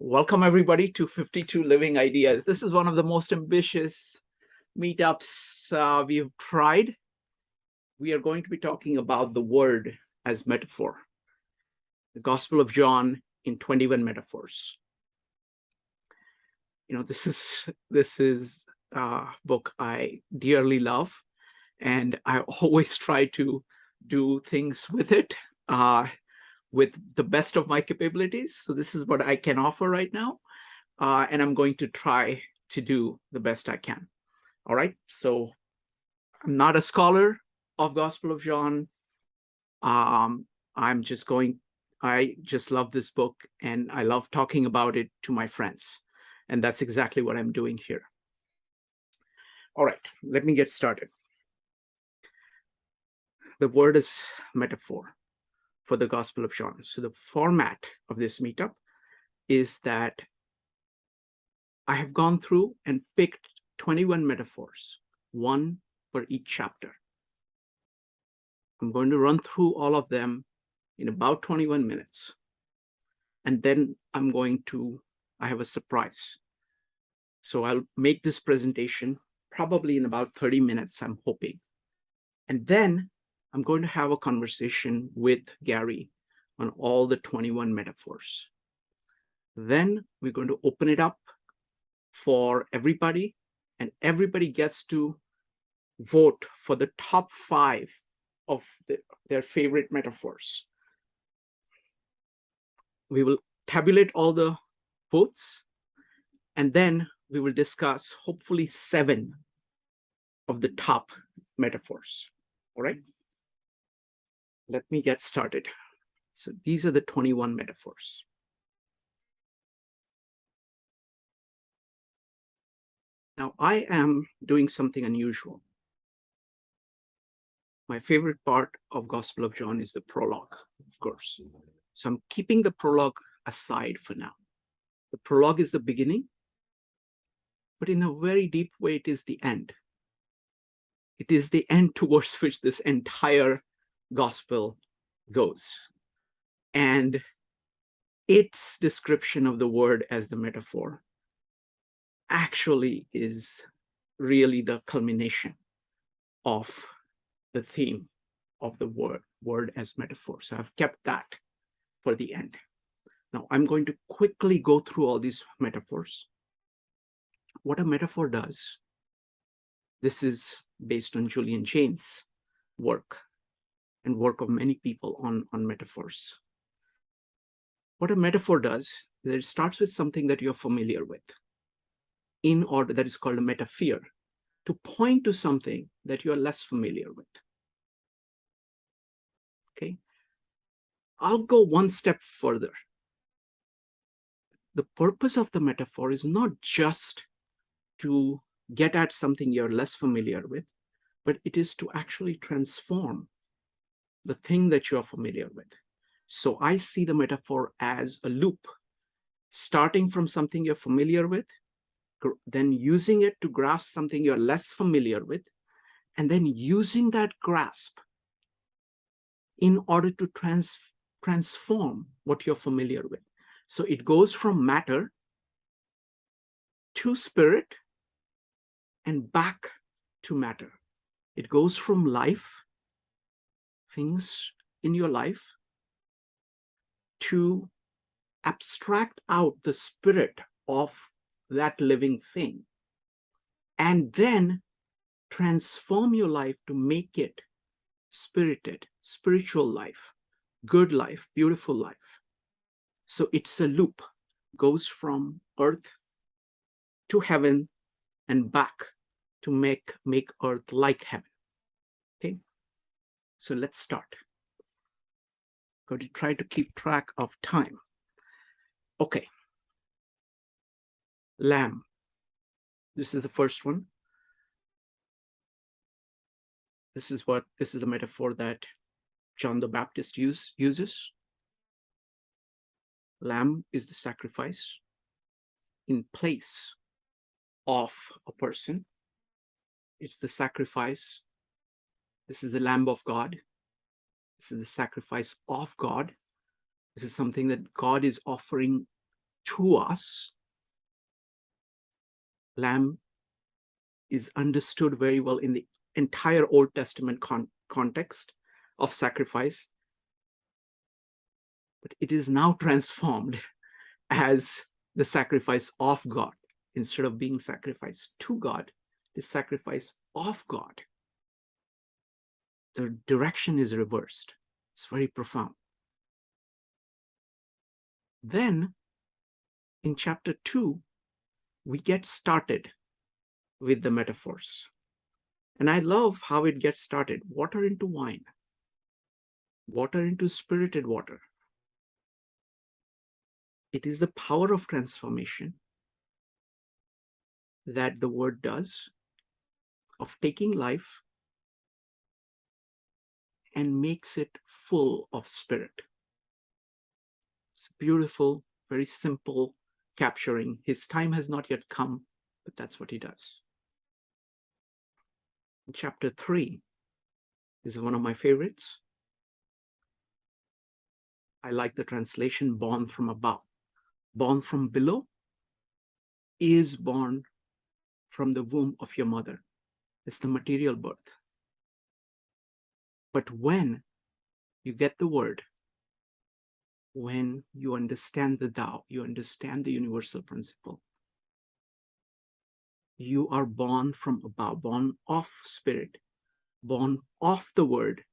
Welcome everybody to 52 Living Ideas. This is one of the most ambitious meetups we've tried. We are going to be talking about the word as metaphor, the Gospel of John in 21 metaphors. You know, this is a book I dearly love, and I always try to do things with it with the best of my capabilities. So this is what I can offer right now. And I'm going to try to do the best I can. All right. So I'm not a scholar of Gospel of John. I just love this book and I love talking about it to my friends. And that's exactly what I'm doing here. All right, let me get started. The word is metaphor for the Gospel of John. So the format of this meetup is that I have gone through and picked 21 metaphors, one for each chapter. I'm going to run through all of them in about 21 minutes. And then I have a surprise. So I'll make this presentation probably in about 30 minutes, I'm hoping. And then I'm going to have a conversation with Gary on all the 21 metaphors. Then we're going to open it up for everybody, and everybody gets to vote for the top 5 of their favorite metaphors. We will tabulate all the votes, and then we will discuss hopefully 7 of the top metaphors. All right, let me get started. So these are the 21 metaphors. Now I am doing something unusual. My favorite part of Gospel of John is the prologue, of course. So I'm keeping the prologue aside for now. The prologue is the beginning, but in a very deep way, it is the end. It is the end towards which this entire gospel goes. And its description of the word as the metaphor actually is really the culmination of the theme of the word as metaphor. So I've kept that for the end. Now I'm going to quickly go through all these metaphors. What a metaphor does, this is based on Julian Jaynes' work and work of many people on metaphors. What a metaphor does is it starts with something that you're familiar with, in order, that is called a metaphor, to point to something that you're less familiar with. Okay, I'll go one step further. The purpose of the metaphor is not just to get at something you're less familiar with, but it is to actually transform the thing that you're familiar with. So I see the metaphor as a loop, starting from something you're familiar with, then using it to grasp something you're less familiar with, and then using that grasp in order to transform what you're familiar with. So it goes from matter to spirit and back to matter. It goes from life, things in your life, to abstract out the spirit of that living thing, and then transform your life to make it spirited, spiritual life, good life, beautiful life. So it's a loop, goes from earth to heaven and back to make earth like heaven. Okay, so let's start. I'm going to try to keep track of time. Okay, lamb. This is the first one. This is the metaphor that John the Baptist uses. Lamb is the sacrifice in place of a person. It's the sacrifice. This is the Lamb of God. This is the sacrifice of God. This is something that God is offering to us. Lamb is understood very well in the entire Old Testament context of sacrifice, but it is now transformed as the sacrifice of God. Instead of being sacrificed to God, the sacrifice of God. The direction is reversed. It's very profound. Then, in chapter 2, we get started with the metaphors. And I love how it gets started. Water into wine. Water into spirited water. It is the power of transformation that the word does, of taking life and makes it full of spirit. It's beautiful, very simple capturing. His time has not yet come, but that's what he does. Chapter 3 is one of my favorites. I like the translation, born from above. Born from below is born from the womb of your mother. It's the material birth. But when you get the word, when you understand the Tao, you understand the universal principle, you are born from above, born of spirit, born of the word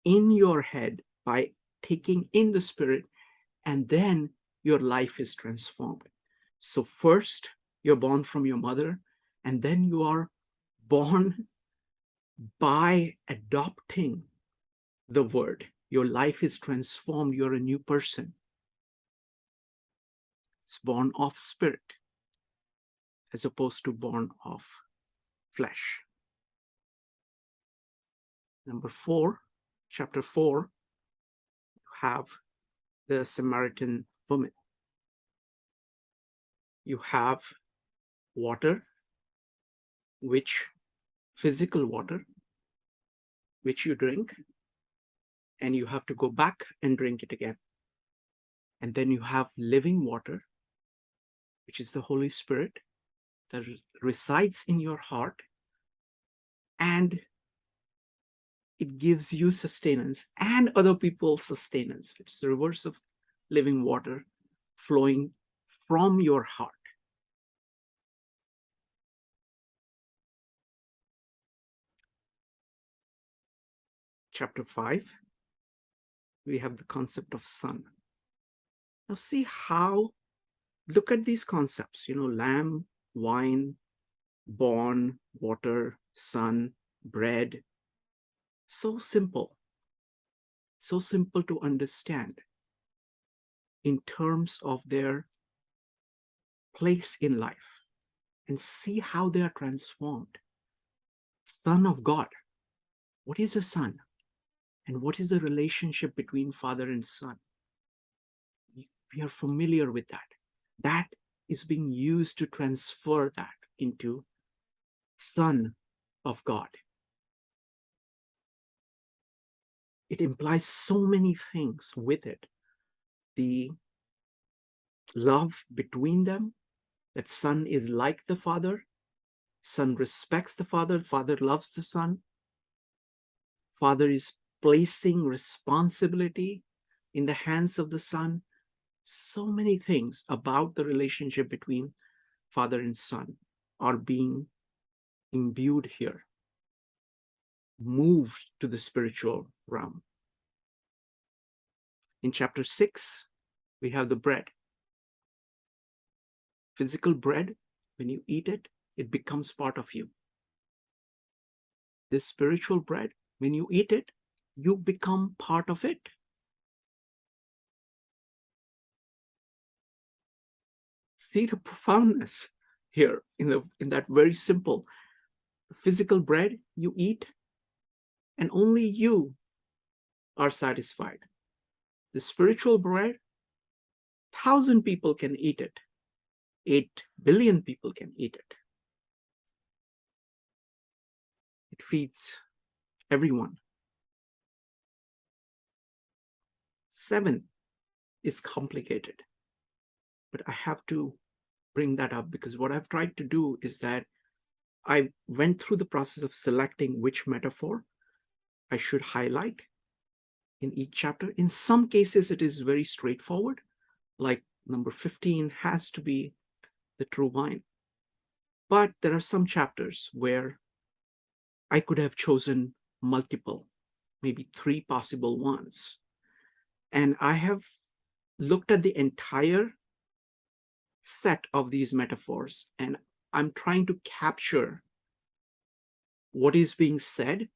in your head by taking in the spirit, and then your life is transformed. So first, you're born from your mother, and then you are born by adopting the word. Your life is transformed. You're a new person. It's born of spirit as opposed to born of flesh. Number 4, chapter 4, you have the Samaritan woman. You have water, which physical water, which you drink, and you have to go back and drink it again. And then you have living water, which is the Holy Spirit that resides in your heart, and it gives you sustenance and other people sustenance. It's the reverse of living water flowing from your heart. Chapter 5, we have the concept of sun. Now see how, look at these concepts, lamb, wine, born, water, sun, bread. So simple to understand in terms of their place in life, and see how they are transformed. Son of God. What is a son? And what is the relationship between father and son? We are familiar with that. That is being used to transfer that into Son of God. It implies so many things with it. The love between them, that son is like the father, son respects the father, father loves the son, father is placing responsibility in the hands of the son. So many things about the relationship between father and son are being imbued here, moved to the spiritual realm. In chapter 6, we have the bread. Physical bread, when you eat it, it becomes part of you. This spiritual bread, when you eat it, you become part of it. See the profoundness here in that very simple physical bread you eat, and only you are satisfied. The spiritual bread, 1,000 people can eat it. 8 billion people can eat it. It feeds everyone. 7 is complicated, but I have to bring that up because what I've tried to do is that I went through the process of selecting which metaphor I should highlight in each chapter. In some cases, it is very straightforward, like number 15 has to be the true vine. But there are some chapters where I could have chosen multiple, maybe 3 possible ones. And I have looked at the entire set of these metaphors, and I'm trying to capture what is being said.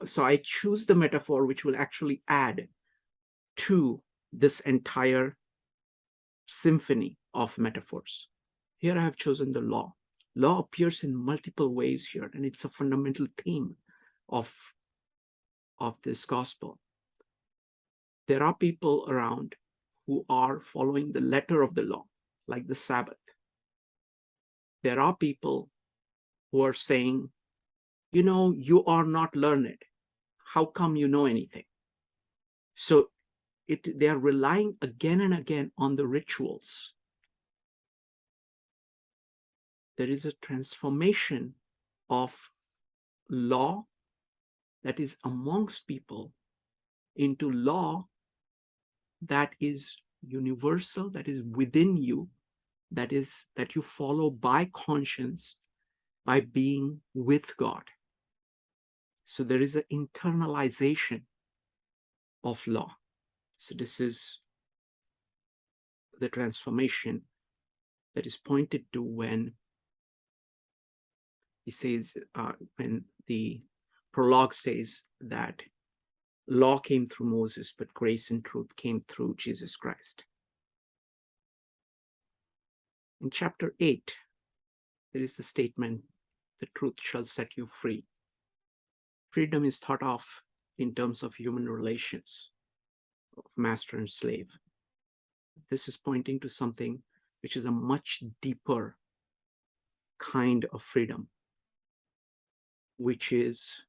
So I choose the metaphor which will actually add to this entire symphony of metaphors. Here I have chosen the law. Law appears in multiple ways here, and it's a fundamental theme of this gospel. There are people around who are following the letter of the law, like the Sabbath. There are people who are saying, you are not learned. How come you know anything? So they are relying again and again on the rituals. There is a transformation of law that is amongst people into law that is universal, that is within you, that you follow by conscience, by being with God. So there is an internalization of law. So this is the transformation that is pointed to when he says, when the prologue says that law came through Moses, but grace and truth came through Jesus Christ. In chapter 8, there is the statement, the truth shall set you free. Freedom is thought of in terms of human relations, of master and slave. This is pointing to something which is a much deeper kind of freedom, which is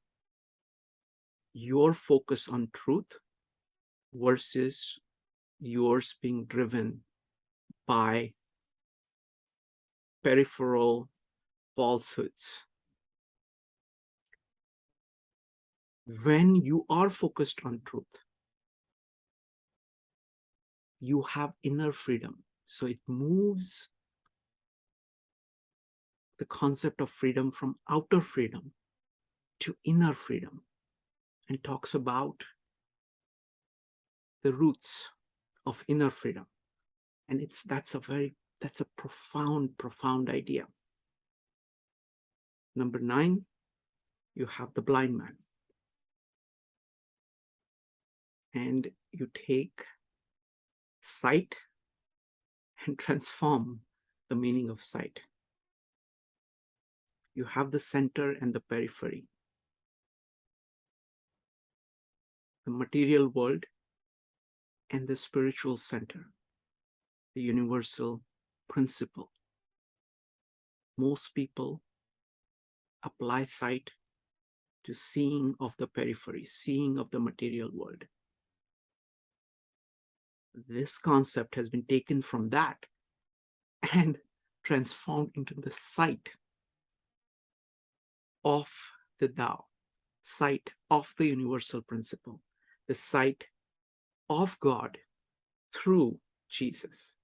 your focus on truth versus yours being driven by peripheral falsehoods. When you are focused on truth, you have inner freedom. So it moves the concept of freedom from outer freedom to inner freedom, and talks about the roots of inner freedom. And that's a profound idea. Number 9, you have the blind man. And you take sight and transform the meaning of sight. You have the center and the periphery. The material world and the spiritual center, the universal principle. Most people apply sight to seeing of the periphery, seeing of the material world. This concept has been taken from that and transformed into the sight of the Tao, sight of the universal principle, the sight of God through Jesus.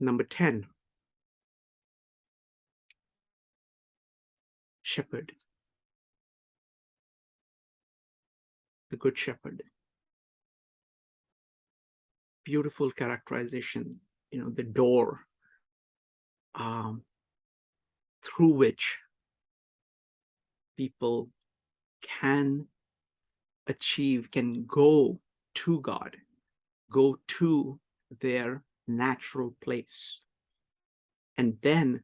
Number 10, shepherd, the good shepherd. Beautiful characterization, the door through which people can go to God, go to their natural place, and then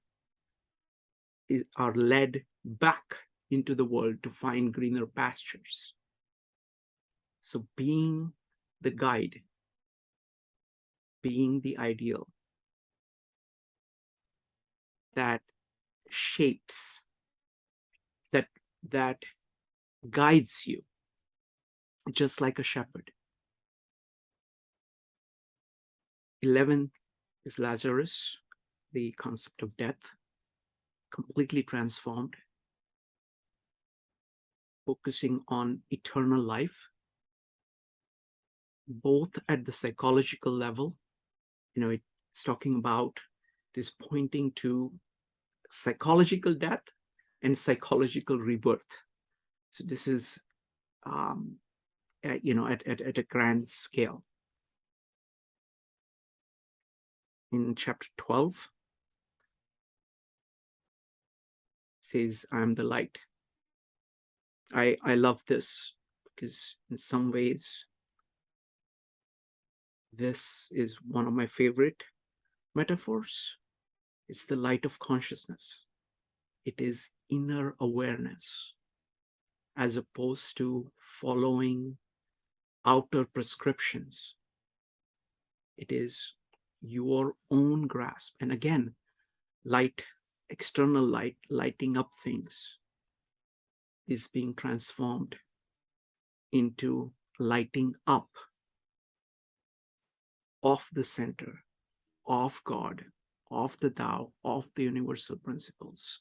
are led back into the world to find greener pastures. So being the guide, being the ideal that shapes, that guides you, just like a shepherd. 11 is Lazarus, the concept of death, completely transformed, focusing on eternal life, both at the psychological level. It's talking about this, pointing to psychological death and psychological rebirth. So this is, at a grand scale. In chapter 12, it says, I am the light. I love this because in some ways, this is one of my favorite metaphors. It's the light of consciousness. It is inner awareness as opposed to following outer prescriptions. It is your own grasp. And again, light, external light, lighting up things, is being transformed into lighting up of the center, of God, of the Tao, of the universal principles.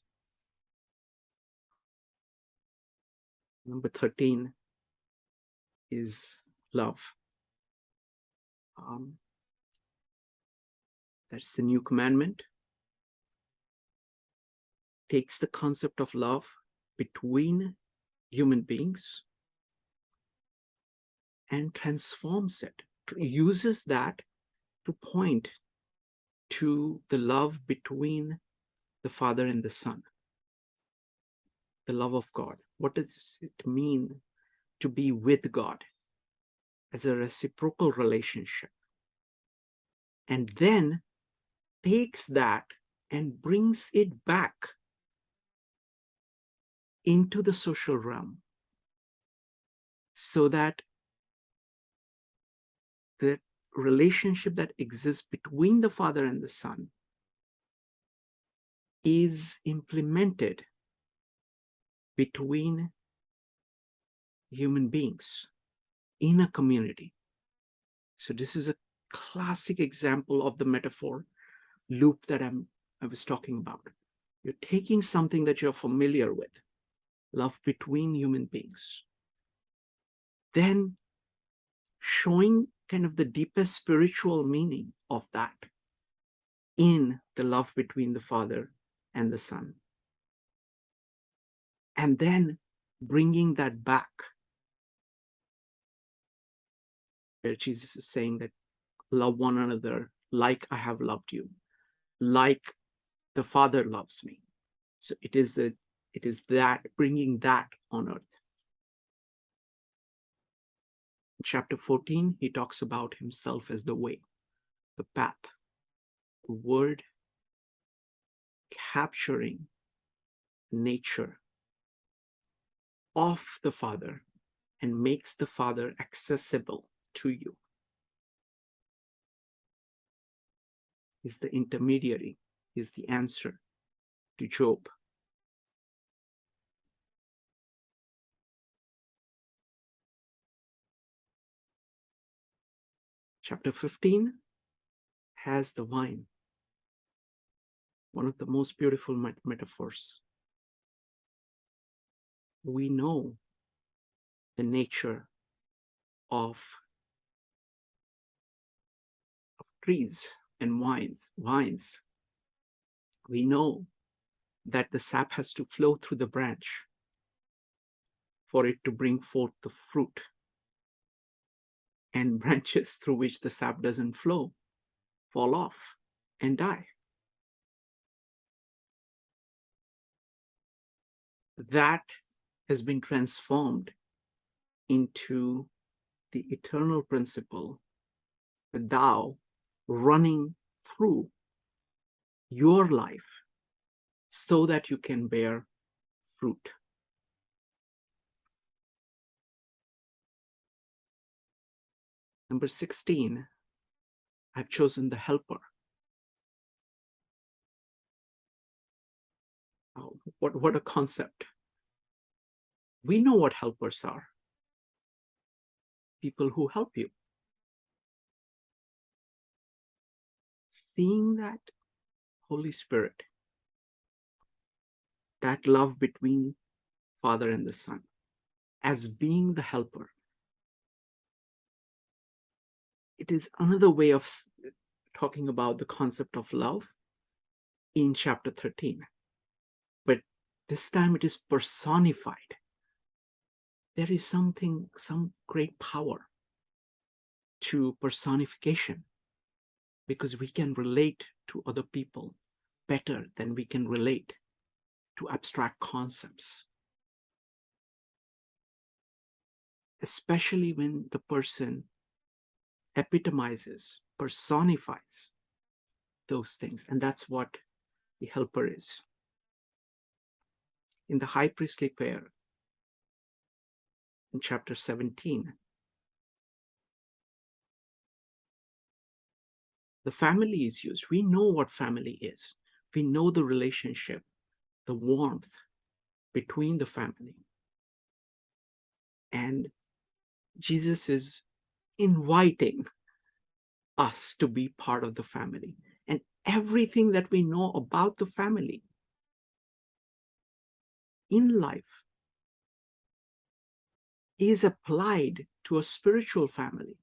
Number 13 is love. That's the new commandment. Takes the concept of love between human beings and transforms it, uses that to point to the love between the Father and the Son, the love of God. What does it mean to be with God as a reciprocal relationship? And then takes that and brings it back into the social realm so that the relationship that exists between the Father and the Son is implemented between human beings in a community. So this is a classic example of the metaphor loop that I was talking about. You're taking something that you're familiar with, love between human beings, then showing kind of the deepest spiritual meaning of that in the love between the Father and the Son. And then bringing that back, where Jesus is saying that love one another like I have loved you, like the Father loves me. So it is that, bringing that on earth. In chapter 14, he talks about himself as the way, the path, the word capturing nature of the Father and makes the Father accessible to you. He's the intermediary, he's the answer to Job. Chapter 15 has the vine, one of the most beautiful metaphors. We know the nature of trees and vines. We know that the sap has to flow through the branch for it to bring forth the fruit. And branches through which the sap doesn't flow fall off and die. That has been transformed into the eternal principle, the Tao, running through your life so that you can bear fruit. Number 16, I've chosen the helper. Oh, what a concept. We know what helpers are. people who help you. Seeing that Holy Spirit, that love between Father and the Son, as being the helper. It is another way of talking about the concept of love in chapter 13. But this time it is personified. There is some great power to personification, because we can relate to other people better than we can relate to abstract concepts. Especially when the person epitomizes, personifies those things. And that's what the helper is. In the high priestly prayer, in chapter 17, the family is used. We know what family is. We know the relationship, the warmth between the family. And Jesus is inviting us to be part of the family. And everything that we know about the family in life is applied to a spiritual family.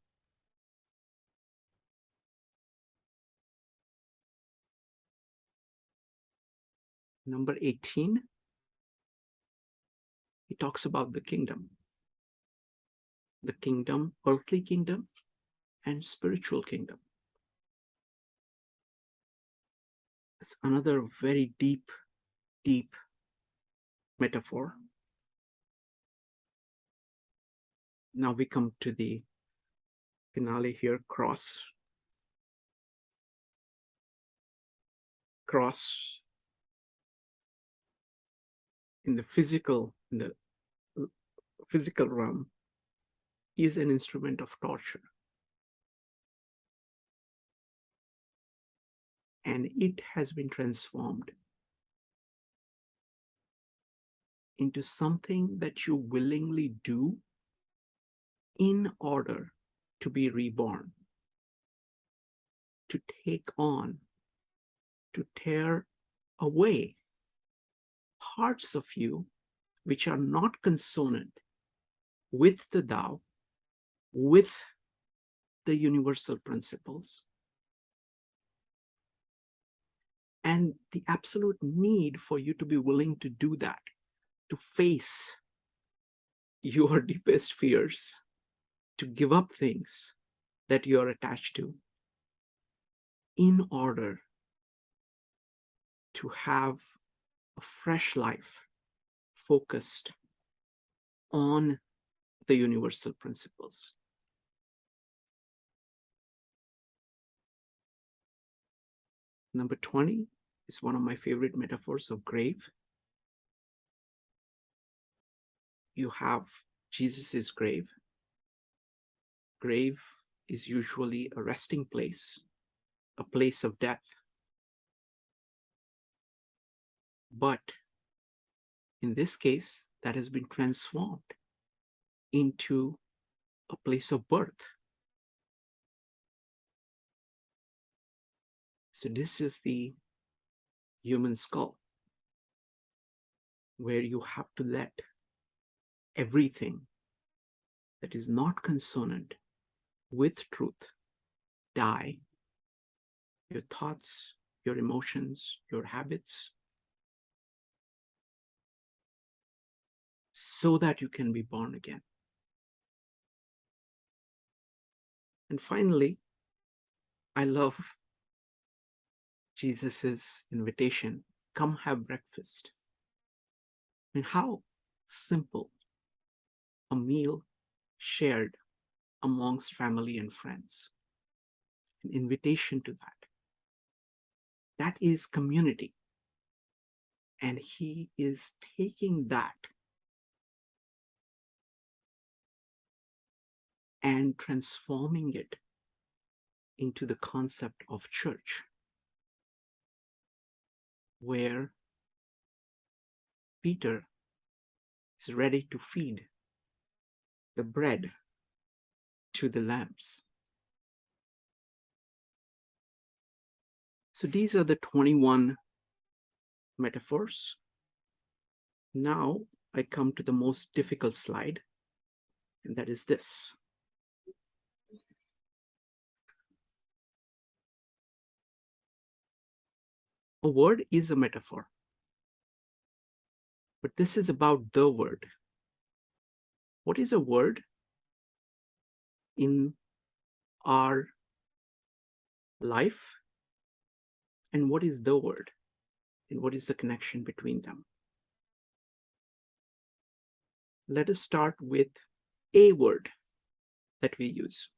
Number 18, he talks about the kingdom, earthly kingdom, and spiritual kingdom. It's another very deep metaphor. Now we come to the finale here, cross. Cross in the physical realm is an instrument of torture. And it has been transformed into something that you willingly do in order to be reborn, to take on, to tear away parts of you which are not consonant with the Tao, with the universal principles, and the absolute need for you to be willing to do that, to face your deepest fears, to give up things that you are attached to in order to have a fresh life focused on the universal principles. Number 20 is one of my favorite metaphors of grave. You have Jesus's grave. Grave is usually a resting place, a place of death. But in this case, that has been transformed into a place of birth. So this is the human skull, where you have to let everything that is not consonant with truth die. Your thoughts, your emotions, your habits, so that you can be born again. And finally, I love Jesus's invitation, come have breakfast. And how simple a meal shared amongst family and friends. An invitation to that. That is community. And he is taking that and transforming it into the concept of church, where Peter is ready to feed the bread to the lamps. So these are the 21 metaphors. Now I come to the most difficult slide, and that is this. A word is a metaphor, but this is about the word. What is a word in our life, and what is the word, and what is the connection between them? Let us start with a word that we use.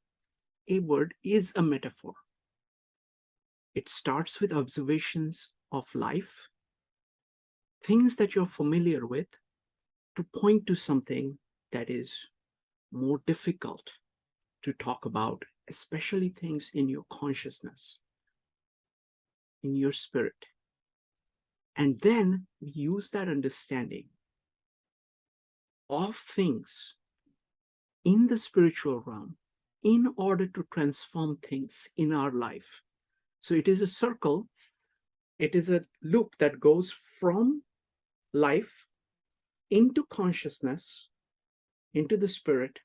A word is a metaphor. It starts with observations of life, things that you're familiar with, to point to something that is more difficult to talk about, especially things in your consciousness, in your spirit. And then we use that understanding of things in the spiritual realm in order to transform things in our life. So it is a circle, it is a loop that goes from life into consciousness, into the spirit,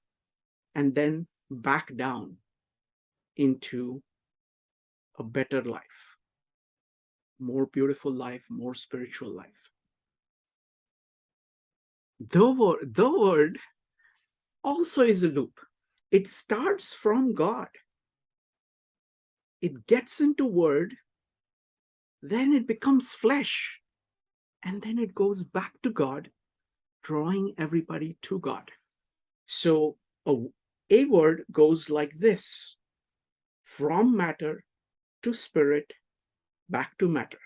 and then back down into a better life, more beautiful life, more spiritual life. The word also is a loop. It starts from God. It gets into word, then it becomes flesh, and then it goes back to God, drawing everybody to God. So a word goes like this: from matter to spirit, back to matter,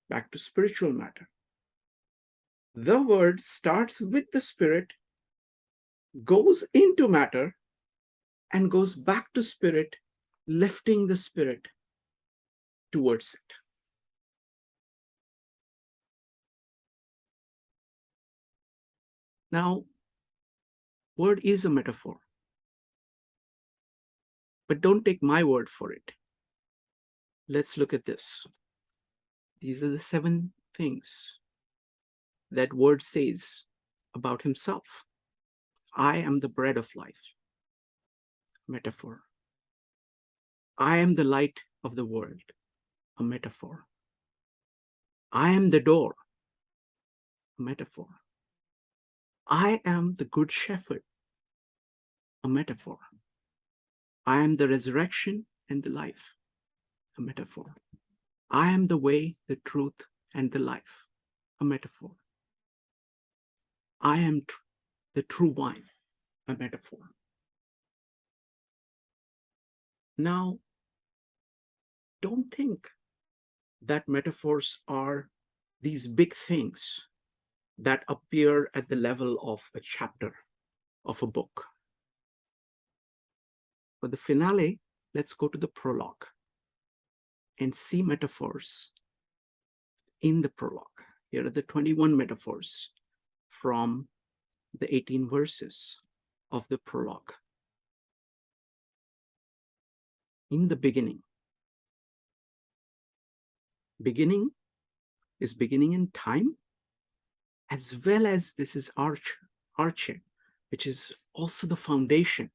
back to spiritual matter. The word starts with the spirit, goes into matter, and goes back to spirit, lifting the spirit towards it. Now, word is a metaphor, but don't take my word for it. Let's look at this. These are the 7 things that word says about himself. I am the bread of life. Metaphor. I am the light of the world. A metaphor. I am the door. A metaphor. I am the good shepherd. A metaphor. I am the resurrection and the life. A metaphor. I am the way, the truth, and the life. A metaphor. I am the true wine. A metaphor. Now, don't think that metaphors are these big things that appear at the level of a chapter of a book. For the finale, let's go to the prologue and see metaphors in the prologue. Here are the 21 metaphors from the 18 verses of the prologue. In the beginning. Beginning is beginning in time, as well as this is arche, which is also the foundation,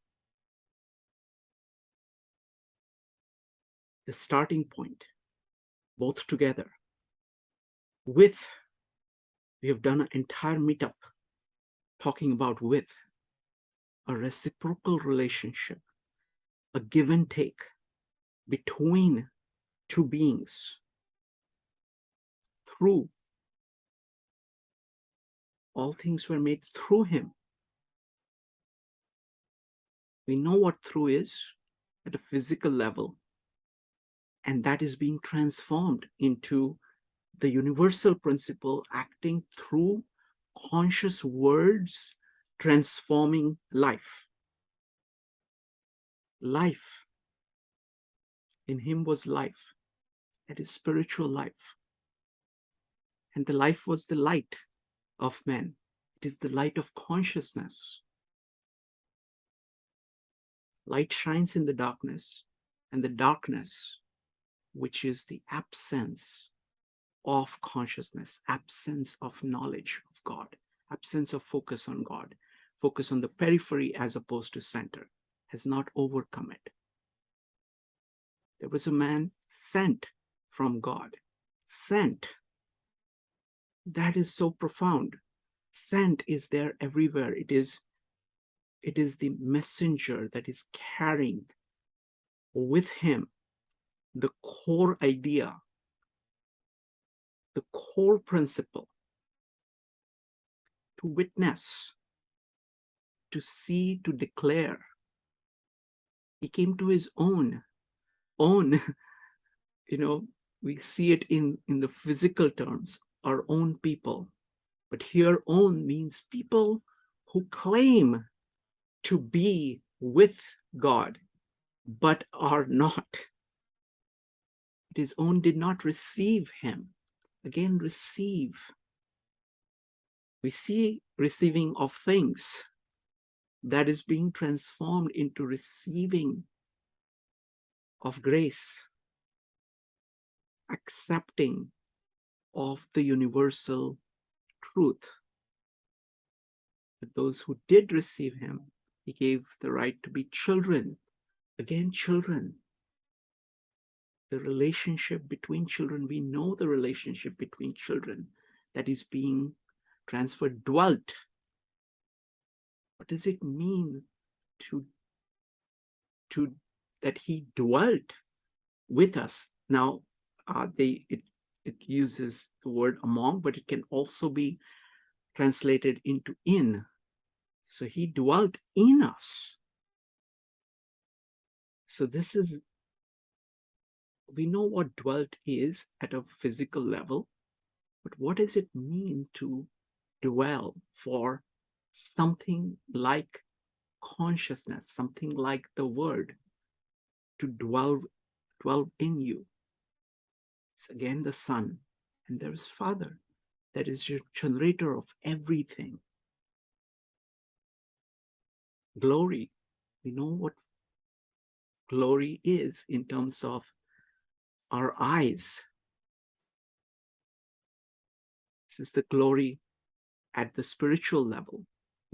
the starting point, both together. With, we have done an entire meetup talking about with, a reciprocal relationship, a give and take between two beings. Through, all things were made through him. We know what through is at a physical level, and that is being transformed into the universal principle acting through conscious words, transforming life. Life. In him was life. That is spiritual life. And the life was the light of men. It is the light of consciousness. Light shines in the darkness, and the darkness, which is the absence of consciousness, absence of knowledge of God, absence of focus on God, focus on the periphery as opposed to center, has not overcome it. There was a man sent from God. Sent. That is so profound. Sent is there everywhere. It is the messenger that is carrying with him the core idea, the core principle, to witness, to see, to declare. He came to his own. We see it in the physical terms, our own people. But here, own means people who claim to be with God, but are not. His own did not receive him. Again, receive. We see receiving of things that is being transformed into receiving of grace, accepting of the universal truth. But those who did receive him, he gave the right to be children. Again, children. The relationship between children, we know the relationship between children that is being transferred, dwelt. What does it mean to that he dwelt with us? Now, it uses the word among, but it can also be translated into in. So he dwelt in us. So this is, we know what dwelt is at a physical level, but what does it mean to dwell for something like consciousness, something like the word, to dwell in you? It's again the Son, and there is Father, that is your generator of everything. Glory, we know what glory is in terms of our eyes. This is the glory at the spiritual level.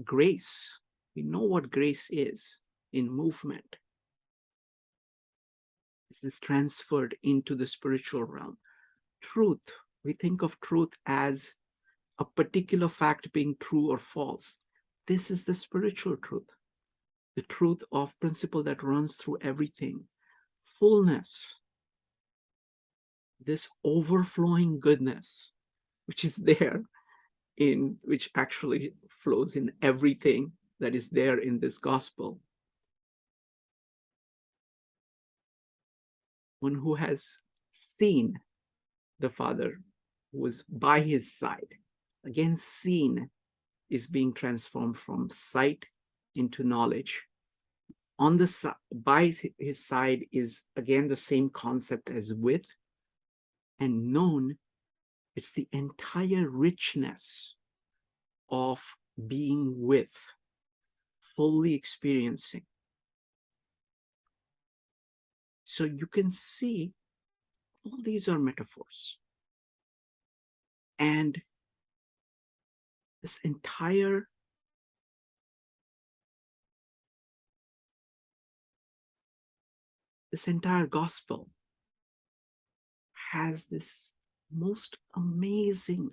Grace, we know what grace is in movement. This is transferred into the spiritual realm. Truth, we think of truth as a particular fact being true or false. This is the spiritual truth, the truth of principle that runs through everything. Fullness, this overflowing goodness, which is there which actually flows in everything that is there in this gospel. One who has seen the Father, who was by his side. Again, seen is being transformed from sight into knowledge. By his side is again the same concept as with, and known, it's the entire richness of being with, fully experiencing. So you can see all these are metaphors. And this entire gospel has this most amazing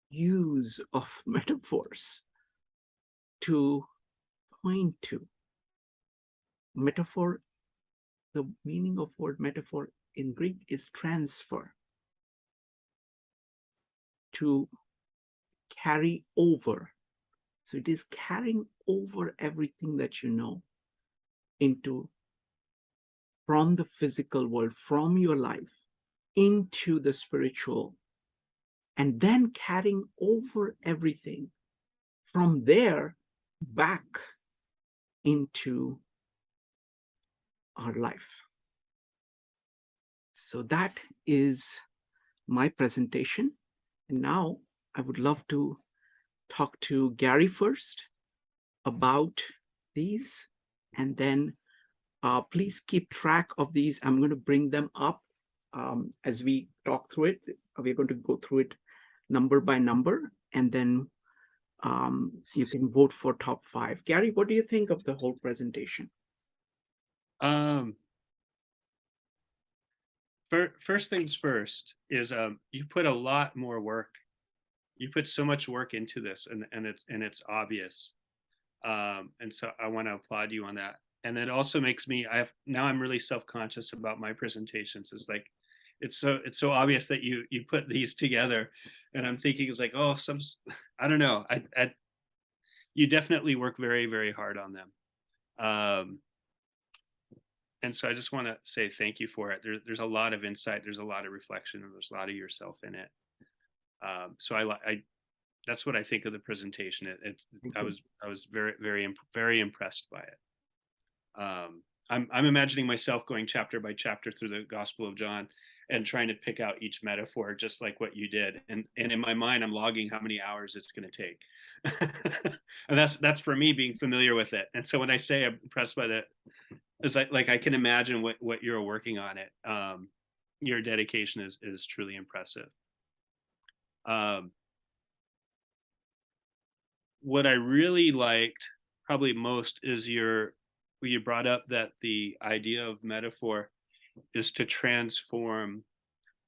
use of metaphors to point to. Metaphor, the meaning of word metaphor in Greek is transfer, to carry over. So it is carrying over everything that you know from the physical world, from your life, into the spiritual, and then carrying over everything from there back into our life. So that is my presentation. And now I would love to talk to Gary first about these, and then Please keep track of these. I'm going to bring them up as we talk through it. We're going to go through it number by number, and then you can vote for top 5. Gary, what do you think of the whole presentation? First things first is you put a lot more work. You put so much work into this, and it's obvious. And so I want to applaud you on that. And it also makes me I'm really self-conscious about my presentations. It's like it's so obvious that you put these together, and I'm thinking it's like, oh, I don't know. You definitely work very, very hard on them. And so I just want to say thank you for it. There's a lot of insight, there's a lot of reflection, and there's a lot of yourself in it. So I that's what I think of the presentation. I was very, very, very impressed by it. I'm imagining myself going chapter by chapter through the Gospel of John and trying to pick out each metaphor, just like what you did. And in my mind, I'm logging how many hours it's going to take. And that's for me being familiar with it. And so when I say I'm impressed by that, it's like I can imagine what you're working on it. Your dedication is truly impressive. What I really liked probably most is you brought up that the idea of metaphor is to transform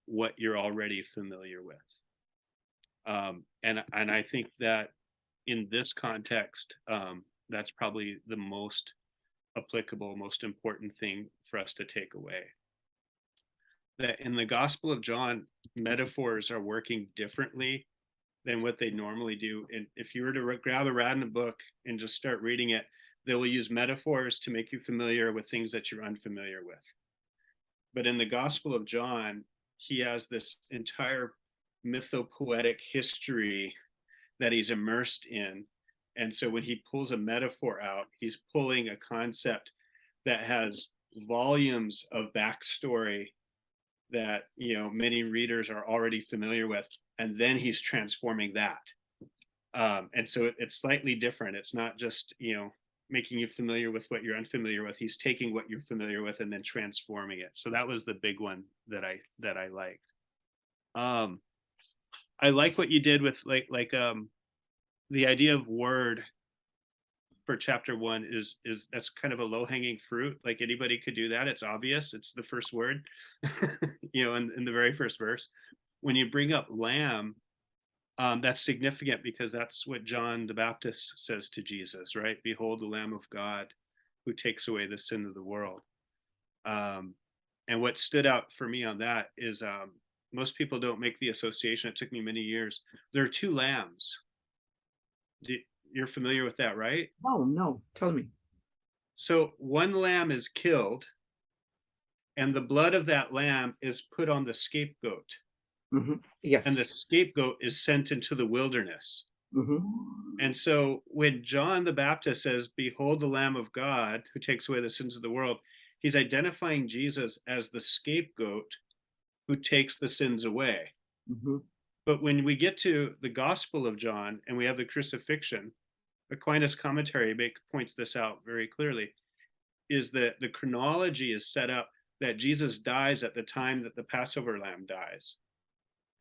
what you're already familiar with. And I think that in this context, that's probably the most applicable, most important thing for us to take away. That in the Gospel of John, metaphors are working differently than what they normally do. And if you were to grab a random book and just start reading it, they will use metaphors to make you familiar with things that you're unfamiliar with. But in the Gospel of John, he has this entire mythopoetic history that he's immersed in. And so when he pulls a metaphor out, he's pulling a concept that has volumes of backstory that many readers are already familiar with, and then he's transforming that. And so it's slightly different. It's not just making you familiar with what you're unfamiliar with. He's taking what you're familiar with and then transforming it. So that was the big one that I liked. I like what you did with the idea of word for chapter 1 is that's kind of a low-hanging fruit. Like anybody could do that. It's obvious. It's the first word, in the very first verse. When you bring up lamb, that's significant because that's what John the Baptist says to Jesus, right? Behold the Lamb of God who takes away the sin of the world. And what stood out for me on that is most people don't make the association. It took me many years. There are 2 lambs. You're familiar with that, right? No, tell me. So one lamb is killed, and the blood of that lamb is put on the scapegoat. Mm-hmm. And the Yes. scapegoat is sent into the wilderness. Mm-hmm. And so when John the Baptist says, behold the Lamb of God who takes away the sins of the world, he's identifying Jesus as the scapegoat who takes the sins away. Mm-hmm. But when we get to the Gospel of John and we have the crucifixion, Aquinas commentary points this out very clearly, is that the chronology is set up that Jesus dies at the time that the Passover lamb dies.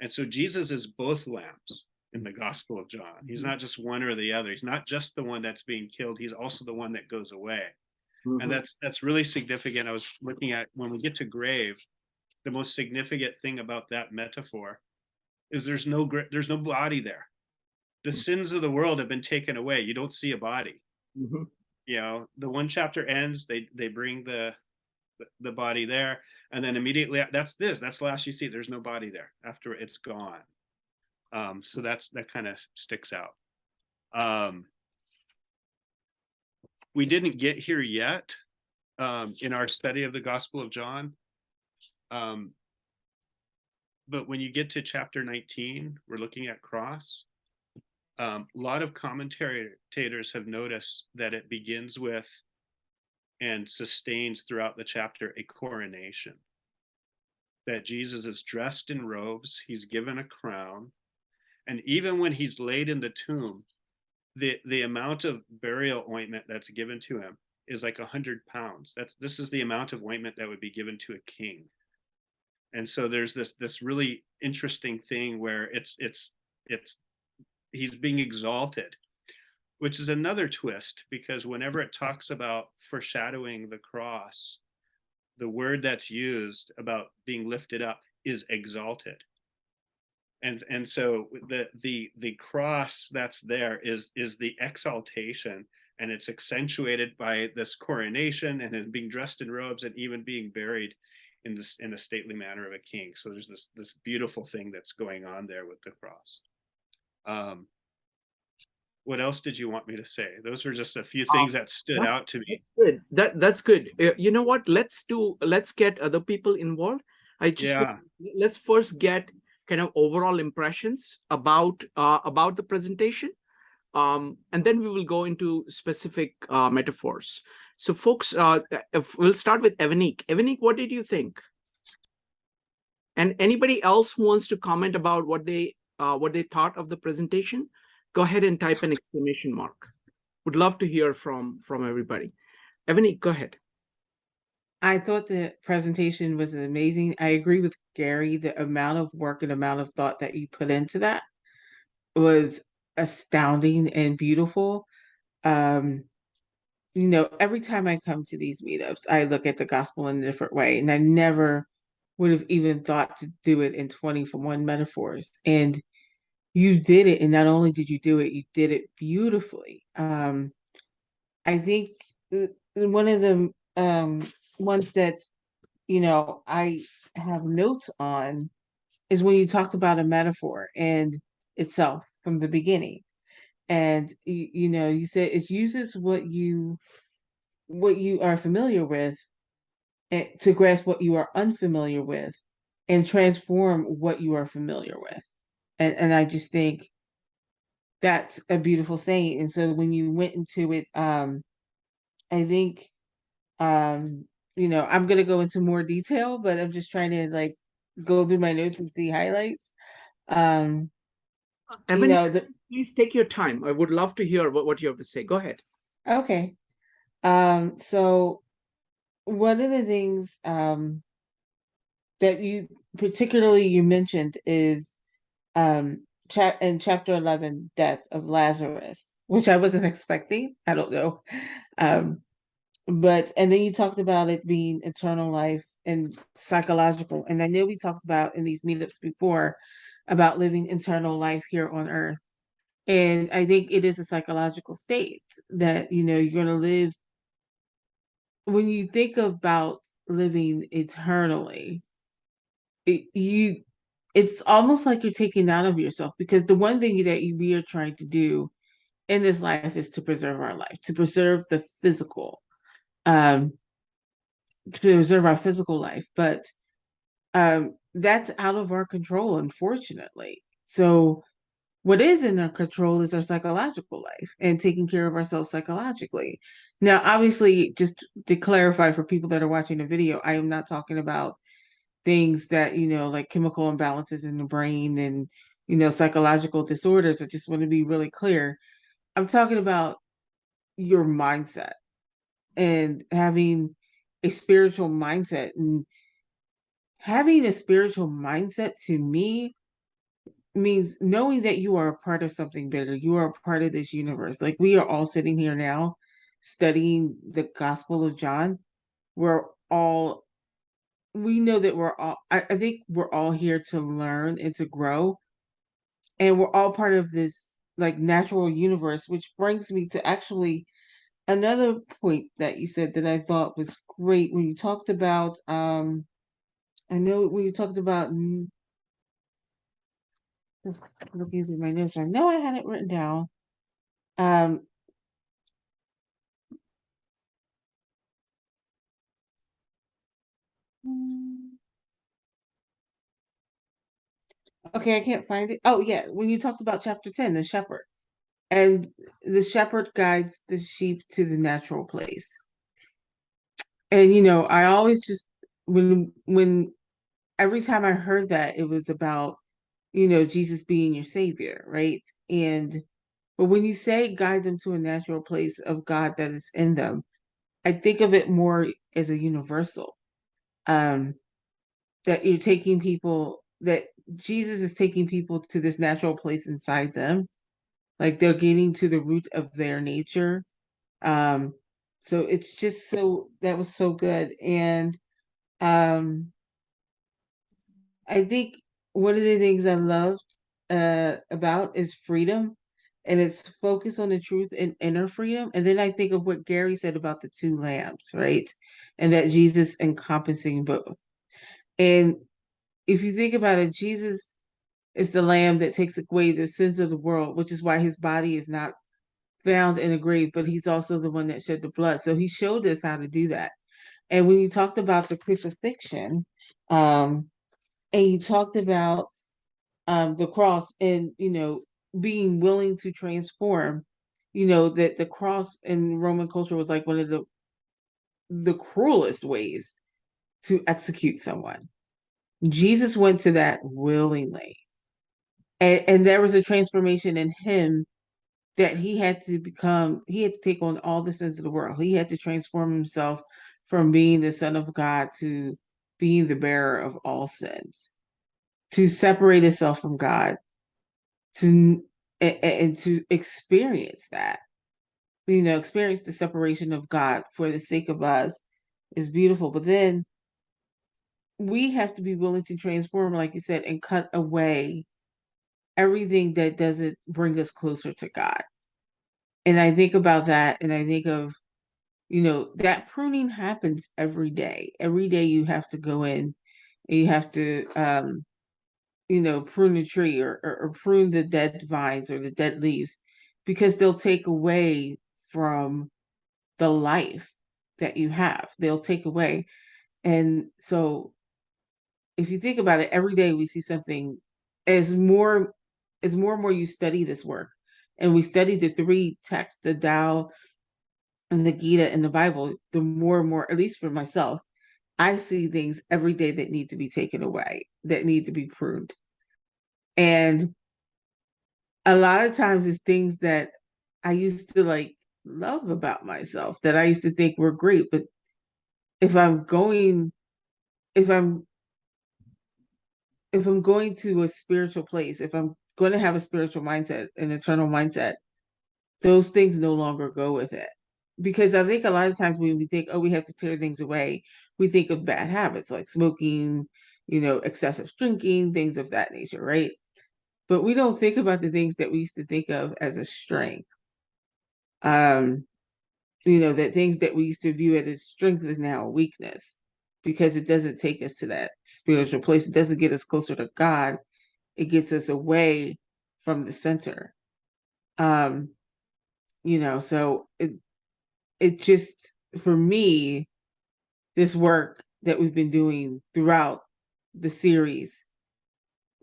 And so Jesus is both lambs in the Gospel of John. He's not just one or the other. He's not just the one that's being killed. He's also the one that goes away. Mm-hmm. And that's really significant. I was looking at when we get to grave, the most significant thing about that metaphor is there's no body there. The sins of the world have been taken away. You don't see a body. Mm-hmm. The one chapter ends, they bring the body there, and then immediately that's the last you see. There's no body there after it's gone. So that kind of sticks out. We didn't get here yet in our study of the Gospel of John, but when you get to chapter 19, we're looking at cross. A lot of commentators have noticed that it begins with and sustains throughout the chapter a coronation. That Jesus is dressed in robes, he's given a crown, and even when he's laid in the tomb, the amount of burial ointment that's given to him is like 100 pounds. This is the amount of ointment that would be given to a king. And so there's this really interesting thing where it's he's being exalted, which is another twist, because whenever it talks about foreshadowing the cross, the word that's used about being lifted up is exalted. And so the cross that's there is the exaltation, and it's accentuated by this coronation and being dressed in robes and even being buried in a stately manner of a king. So there's this beautiful thing that's going on there with the cross. What else did you want me to say? Those were just a few things that stood out to me. Good. That's good. You know what? Let's get other people involved. Let's first get kind of overall impressions about the presentation, and then we will go into specific metaphors. So, folks, if we'll start with Evanique. Evanique, what did you think? And anybody else who wants to comment about what they thought of the presentation, go ahead and type an exclamation mark. Would love to hear from everybody. Evanique, go ahead. I thought the presentation was amazing. I agree with Gary. The amount of work and amount of thought that you put into that was astounding and beautiful. You know, every time I come to these meetups, I look at the gospel in a different way, and I never would have even thought to do it in 21 metaphors. And you did it, and not only did you do it, you did it beautifully. I think one of the ones that, you know, I have notes on is when you talked about a metaphor and itself from the beginning. And you know, you said it uses what you are familiar with to grasp what you are unfamiliar with and transform what you are familiar with. And I just think that's a beautiful saying. And so when you went into it, I think, you know, I'm gonna go into more detail, but I'm just trying to like go through my notes and see highlights. You know, please take your time. I would love to hear what you have to say. Go ahead. Okay. So one of the things that you particularly mentioned is in chapter 11, death of Lazarus, which I wasn't expecting. I don't know. But and then you talked about it being eternal life and psychological. And I know we talked about in these meetups before about living eternal life here on earth. And I think it is a psychological state that, you know, you're going to live. When you think about living eternally, it's almost like you're taking out of yourself, because the one thing that we are trying to do in this life is to preserve our life, to preserve the physical, to preserve our physical life. But that's out of our control, unfortunately. So what is in our control is our psychological life and taking care of ourselves psychologically. Now, obviously, just to clarify for people that are watching the video, I am not talking about things that, you know, like chemical imbalances in the brain and, you know, psychological disorders. I just want to be really clear. I'm talking about your mindset and having a spiritual mindset. And having a spiritual mindset to me means knowing that you are a part of something bigger. You are a part of this universe. Like we are all sitting here now studying the Gospel of John. We know that I think we're all here to learn and to grow. And we're all part of this like natural universe, which brings me to actually another point that you said that I thought was great when you talked about, I know when you talked about, just looking through my notes, I know I had it written down. Okay, I can't find it. Oh yeah, when you talked about chapter 10, the shepherd. And the shepherd guides the sheep to the natural place. And you know, I always just when every time I heard that, it was about, you know, Jesus being your savior, right? And but when you say guide them to a natural place of God that is in them, I think of it more as a universal. That you're taking people, that Jesus is taking people to this natural place inside them, like they're getting to the root of their nature. So it's just so, that was so good. And I think one of the things I loved about is freedom, and it's focused on the truth and inner freedom. And then I think of what Gary said about the two lambs, right? And that Jesus encompassing both. And if you think about it, Jesus is the lamb that takes away the sins of the world, which is why his body is not found in a grave, but he's also the one that shed the blood. So he showed us how to do that. And when you talked about the crucifixion, and you talked about the cross, and being willing to transform, that the cross in Roman culture was like one of the cruelest ways to execute someone. Jesus went to that willingly, and there was a transformation in him, that he had to take on all the sins of the world. He had to transform himself from being the Son of God to being the bearer of all sins, to separate himself from God, to and to experience that, experience the separation of God for the sake of us, is beautiful. But then we have to be willing to transform, like you said, and cut away everything that doesn't bring us closer to God. And I think about that, and I think of, that pruning happens every day. Every day you have to go in and you have to, prune a tree, or prune the dead vines or the dead leaves, because they'll take away from the life that you have. They'll take away. And so if you think about it, every day we see something, as more and more you study this work, and we study the three texts, the Tao and the Gita and the Bible, the more and more, at least for myself, I see things every day that need to be taken away, that need to be pruned. And a lot of times it's things that I used to like love about myself, that I used to think were great. But if I'm going, if I'm if I'm going to a spiritual place, if I'm going to have a spiritual mindset, an eternal mindset, those things no longer go with it. Because I think a lot of times when we think, oh, we have to tear things away, we think of bad habits like smoking, excessive drinking, things of that nature, right? But we don't think about the things that we used to think of as a strength. That things that we used to view as strength is now a weakness, because it doesn't take us to that spiritual place. It doesn't get us closer to God. It gets us away from the center. So it just, for me, this work that we've been doing throughout the series,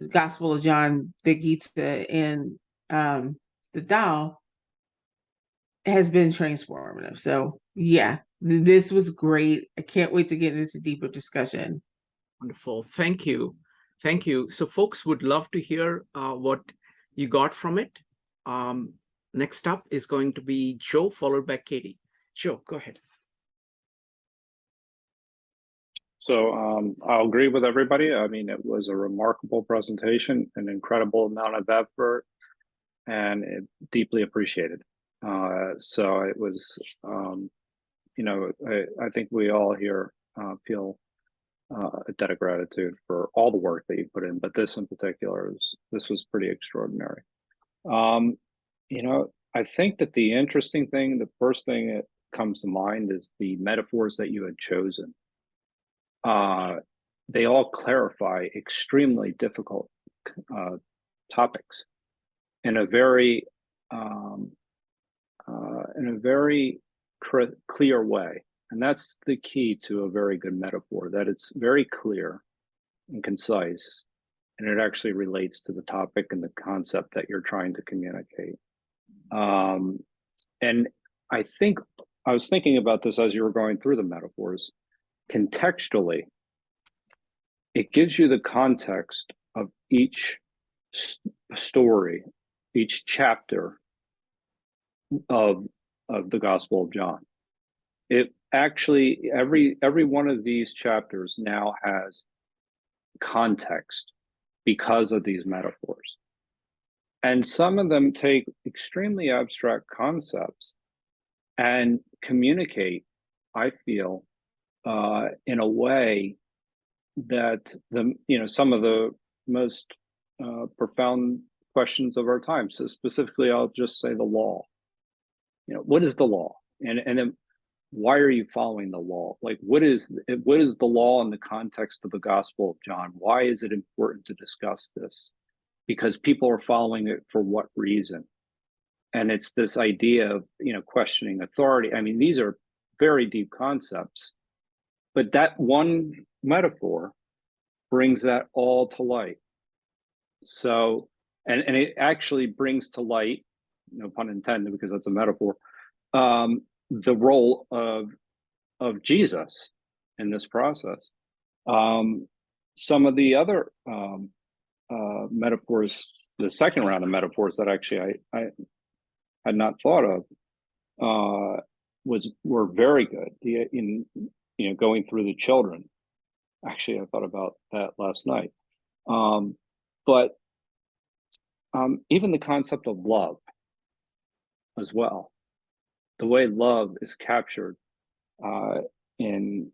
the Gospel of John, the Gita, and the Tao, has been transformative. So yeah, this was great. I can't wait to get into deeper discussion. Wonderful. Thank you. Thank you. So folks would love to hear what you got from it. Next up is going to be Joe, followed by Katie. Joe, go ahead. So I'll agree with everybody. I mean, it was a remarkable presentation, an incredible amount of effort, and deeply appreciated. So it was, I think we all here feel a debt of gratitude for all the work that you put in, but this in particular, this was pretty extraordinary. I think that the interesting thing, the first thing that comes to mind is the metaphors that you had chosen. They all clarify extremely difficult topics in a very clear way, and that's the key to a very good metaphor, that it's very clear and concise, and it actually relates to the topic and the concept that you're trying to communicate. And I think I was thinking about this as you were going through the metaphors. Contextually, it gives you the context of each story, each chapter of the Gospel of John. It actually every one of these chapters now has context because of these metaphors. And some of them take extremely abstract concepts and communicate, I feel, in a way that some of the most profound questions of our time. So specifically, I'll just say the law. What is the law? And then why are you following the law? Like, what is the law in the context of the Gospel of John? Why is it important to discuss this? Because people are following it for what reason? And it's this idea of questioning authority. I mean, these are very deep concepts, but that one metaphor brings that all to light. So, and it actually brings to light, no pun intended, because that's a metaphor, the role of Jesus in this process. Some of the other metaphors, the second round of metaphors that actually I had not thought of, were very good. In going through the children. Actually, I thought about that last night. But even the concept of love as well, the way love is captured in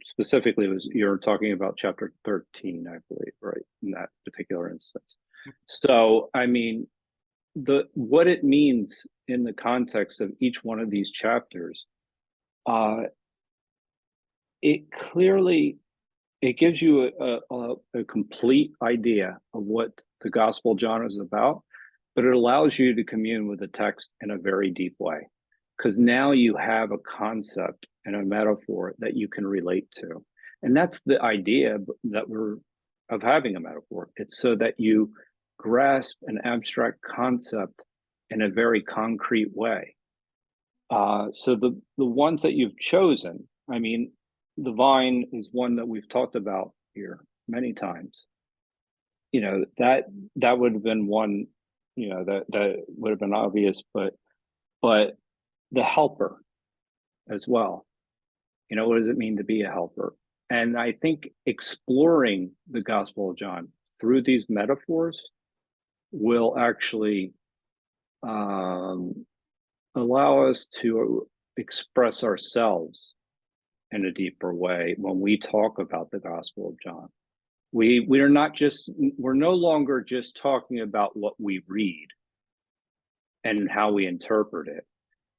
specifically, you're talking about chapter 13, I believe, right, in that particular instance. So, I mean, what it means in the context of each one of these chapters, it gives you a complete idea of what the Gospel of John is about, but it allows you to commune with the text in a very deep way, because now you have a concept and a metaphor that you can relate to. And that's the idea of having a metaphor. It's so that you grasp an abstract concept in a very concrete way. So the ones that you've chosen, I mean, the vine is one that we've talked about here many times. That would have been one, that would have been obvious, but the helper as well. What does it mean to be a helper? And I think exploring the Gospel of John through these metaphors will actually allow us to express ourselves in a deeper way when we talk about the Gospel of John. We're no longer just talking about what we read and how we interpret it.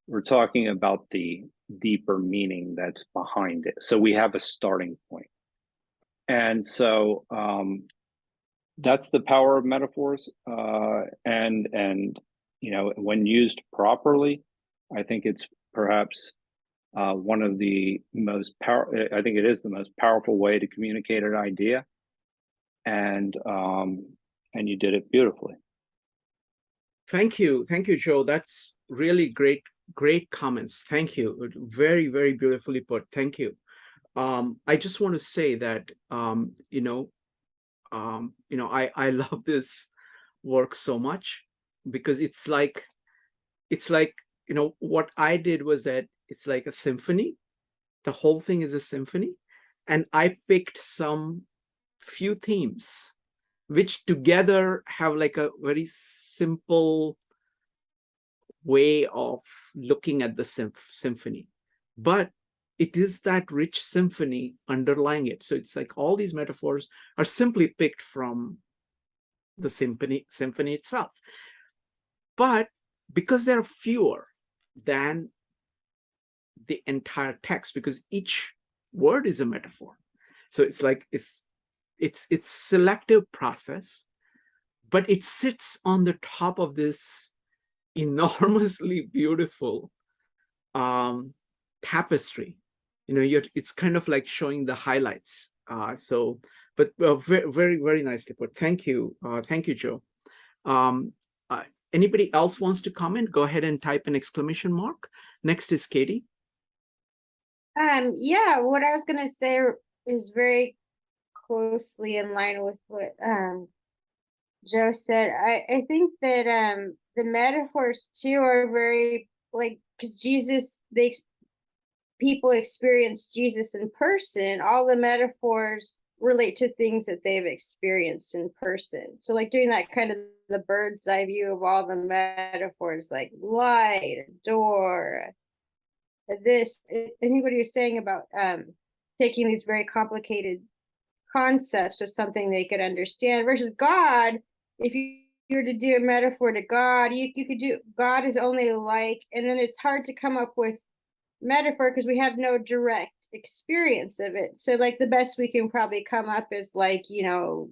We're talking about the deeper meaning that's behind it. So we have a starting point. And so that's the power of metaphors. And when used properly, I think it's perhaps one of the most I think it is the most powerful way to communicate an idea, and you did it beautifully. Thank you, Joe. That's really great comments. Thank you. Very, very beautifully put. Thank you. I just want to say that I love this work so much, because it's like what I did was that it's like a symphony. The whole thing is a symphony, and I picked some few themes which together have like a very simple way of looking at the symphony, but it is that rich symphony underlying it. So it's like all these metaphors are simply picked from the symphony itself, but because there are fewer than the entire text, because each word is a metaphor, so it's like it's selective process, but it sits on the top of this enormously beautiful tapestry. It's kind of like showing the highlights. But very, very, very nicely put. Thank you, Joe. Anybody else wants to comment? Go ahead and type an exclamation mark. Next is Katie. Yeah, what I was gonna say is very closely in line with what Joe said. I think that the metaphors too are very, like, because Jesus, people experience Jesus in person, all the metaphors relate to things that they've experienced in person. So like doing that kind of the bird's eye view of all the metaphors, like light, door, this, I think what you're saying about taking these very complicated concepts of something they could understand versus God. If you were to do a metaphor to God, you could do God is only like, and then it's hard to come up with metaphor because we have no direct experience of it. So like the best we can probably come up is like, you know,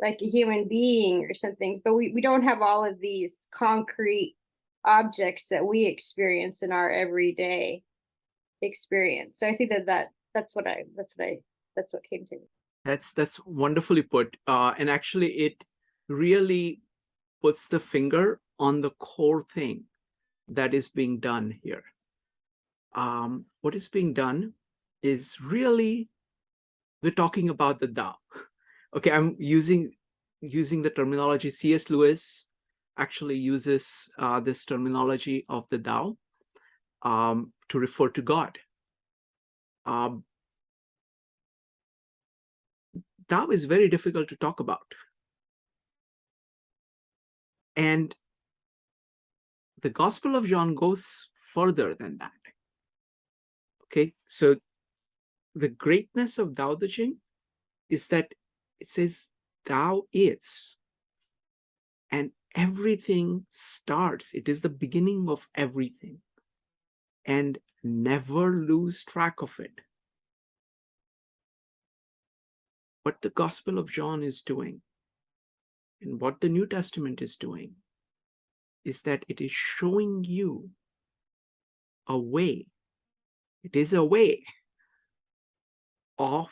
like a human being or something, but we don't have all of these concrete objects that we experience in our everyday experience. So I think that's what came to me. That's wonderfully put. And actually it really puts the finger on the core thing that is being done here. What is being done is really, we're talking about the Tao. Okay, I'm using the terminology. C.S. Lewis actually uses this terminology of the Tao to refer to God. Tao is very difficult to talk about. And the Gospel of John goes further than that. Okay, so the greatness of Tao Te Ching is that it says Tao is, and everything starts. It is the beginning of everything, and never lose track of it. What the Gospel of John is doing, and what the New Testament is doing, is that it is showing you a way. It is a way of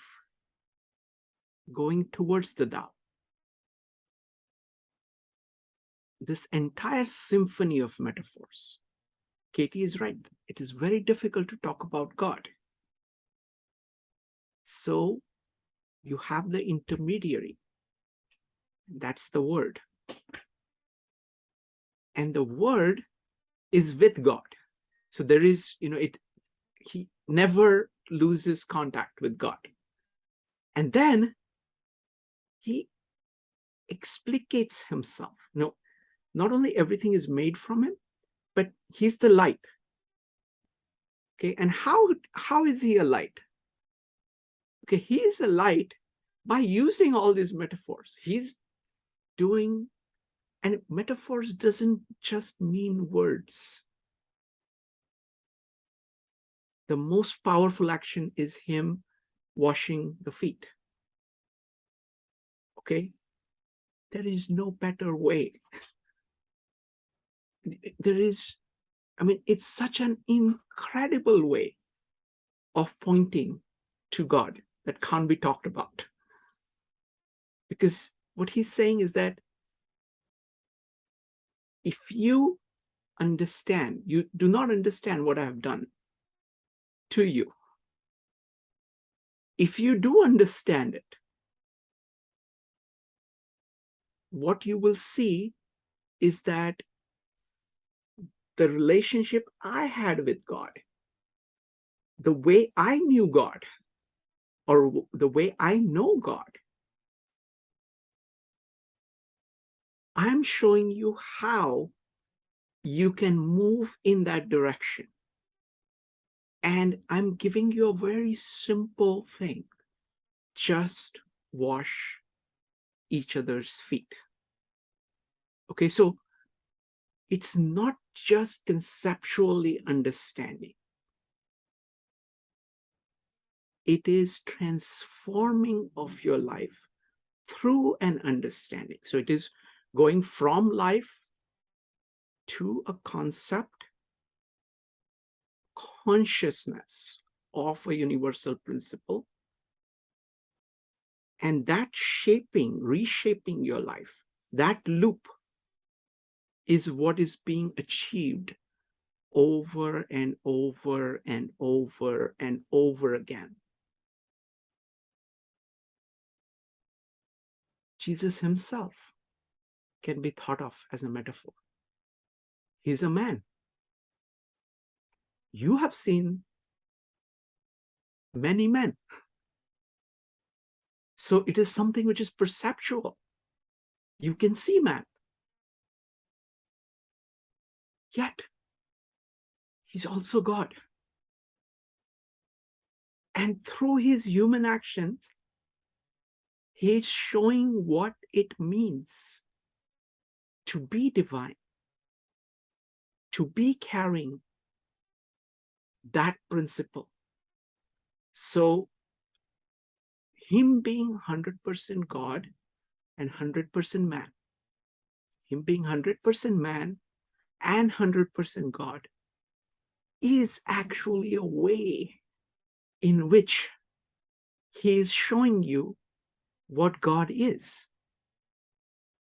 going towards the Tao. This entire symphony of metaphors, Katie is right. It is very difficult to talk about God. So you have the intermediary. That's the Word. And the Word is with God. So there is, he never loses contact with God. And then he explicates himself. No, not only everything is made from him, but he's the light. Okay, and how is he a light? Okay, he is a light by using all these metaphors. He's doing, and metaphors doesn't just mean words. The most powerful action is him washing the feet. Okay, there is no better way. There is, it's such an incredible way of pointing to God that can't be talked about. Because what he's saying is that if you understand, you do not understand what I have done to you. If you do understand it, what you will see is that the relationship I had with God, the way I knew God, or the way I know God, I'm showing you how you can move in that direction. And I'm giving you a very simple thing. Just wash each other's feet. Okay, so it's not just conceptually understanding. It is transforming of your life through an understanding. So it is going from life to a concept, consciousness of a universal principle, and that reshaping your life, that loop is what is being achieved over and over and over and over again. Jesus himself can be thought of as a metaphor. He's a man. You have seen many men. So it is something which is perceptual. You can see man. Yet, he's also God. And through his human actions, he's showing what it means to be divine, to be carrying that principle. So, him being 100% God and 100% man, him being 100% man and 100% God, is actually a way in which he is showing you what God is.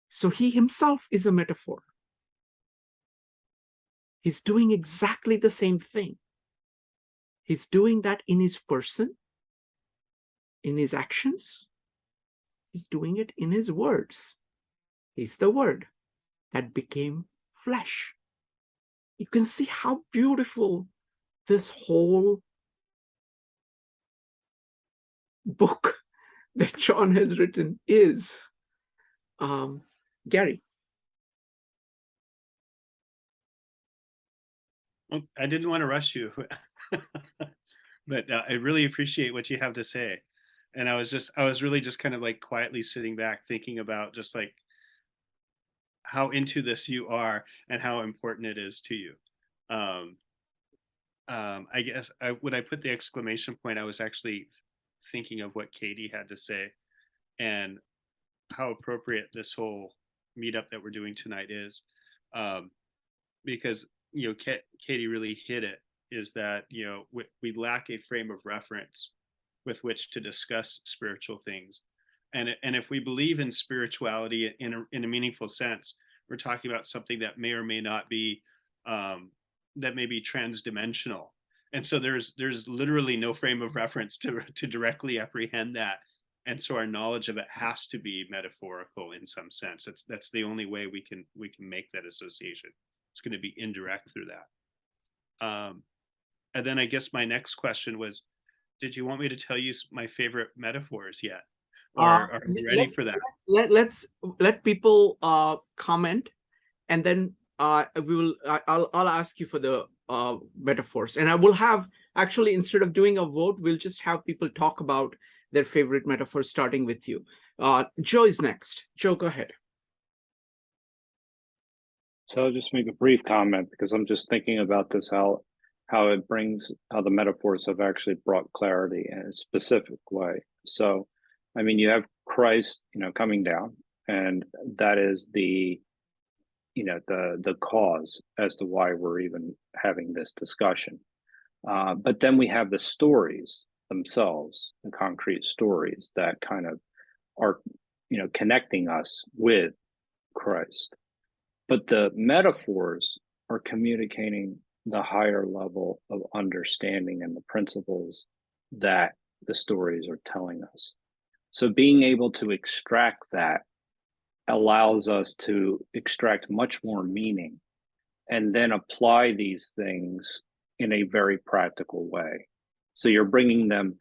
So he himself is a metaphor. He's doing exactly the same thing. He's doing that in his person, in his actions. He's doing it in his words. He's the Word that became flesh. You can see how beautiful this whole book that John has written is. Gary. Well, I didn't want to rush you, but I really appreciate what you have to say. And I was really just kind of like quietly sitting back thinking about just like how into this you are and how important it is to you. Um, I guess when I put the exclamation point, I was actually thinking of what Katie had to say and how appropriate this whole meetup that we're doing tonight is. Because Katie really hit it, is that we lack a frame of reference with which to discuss spiritual things, and if we believe in spirituality in a meaningful sense, we're talking about something that may or may not be that may be transdimensional, and so there's literally no frame of reference to directly apprehend that, and so our knowledge of it has to be metaphorical in some sense. That's the only way we can make that association. It's going to be indirect through that. And then I guess my next question was, did you want me to tell you my favorite metaphors yet? Or are you ready for that? Let's let people comment, and then I'll ask you for the metaphors. And I will have, actually, instead of doing a vote, we'll just have people talk about their favorite metaphors, starting with you. Joe is next. Joe, go ahead. So I'll just make a brief comment because I'm just thinking about this, how the metaphors have actually brought clarity in a specific way. So, I mean, you have Christ, coming down, and that is the cause as to why we're even having this discussion. But then we have the stories themselves, the concrete stories that kind of are, connecting us with Christ. But the metaphors are communicating the higher level of understanding and the principles that the stories are telling us. So being able to extract that allows us to extract much more meaning and then apply these things in a very practical way. So you're bringing them,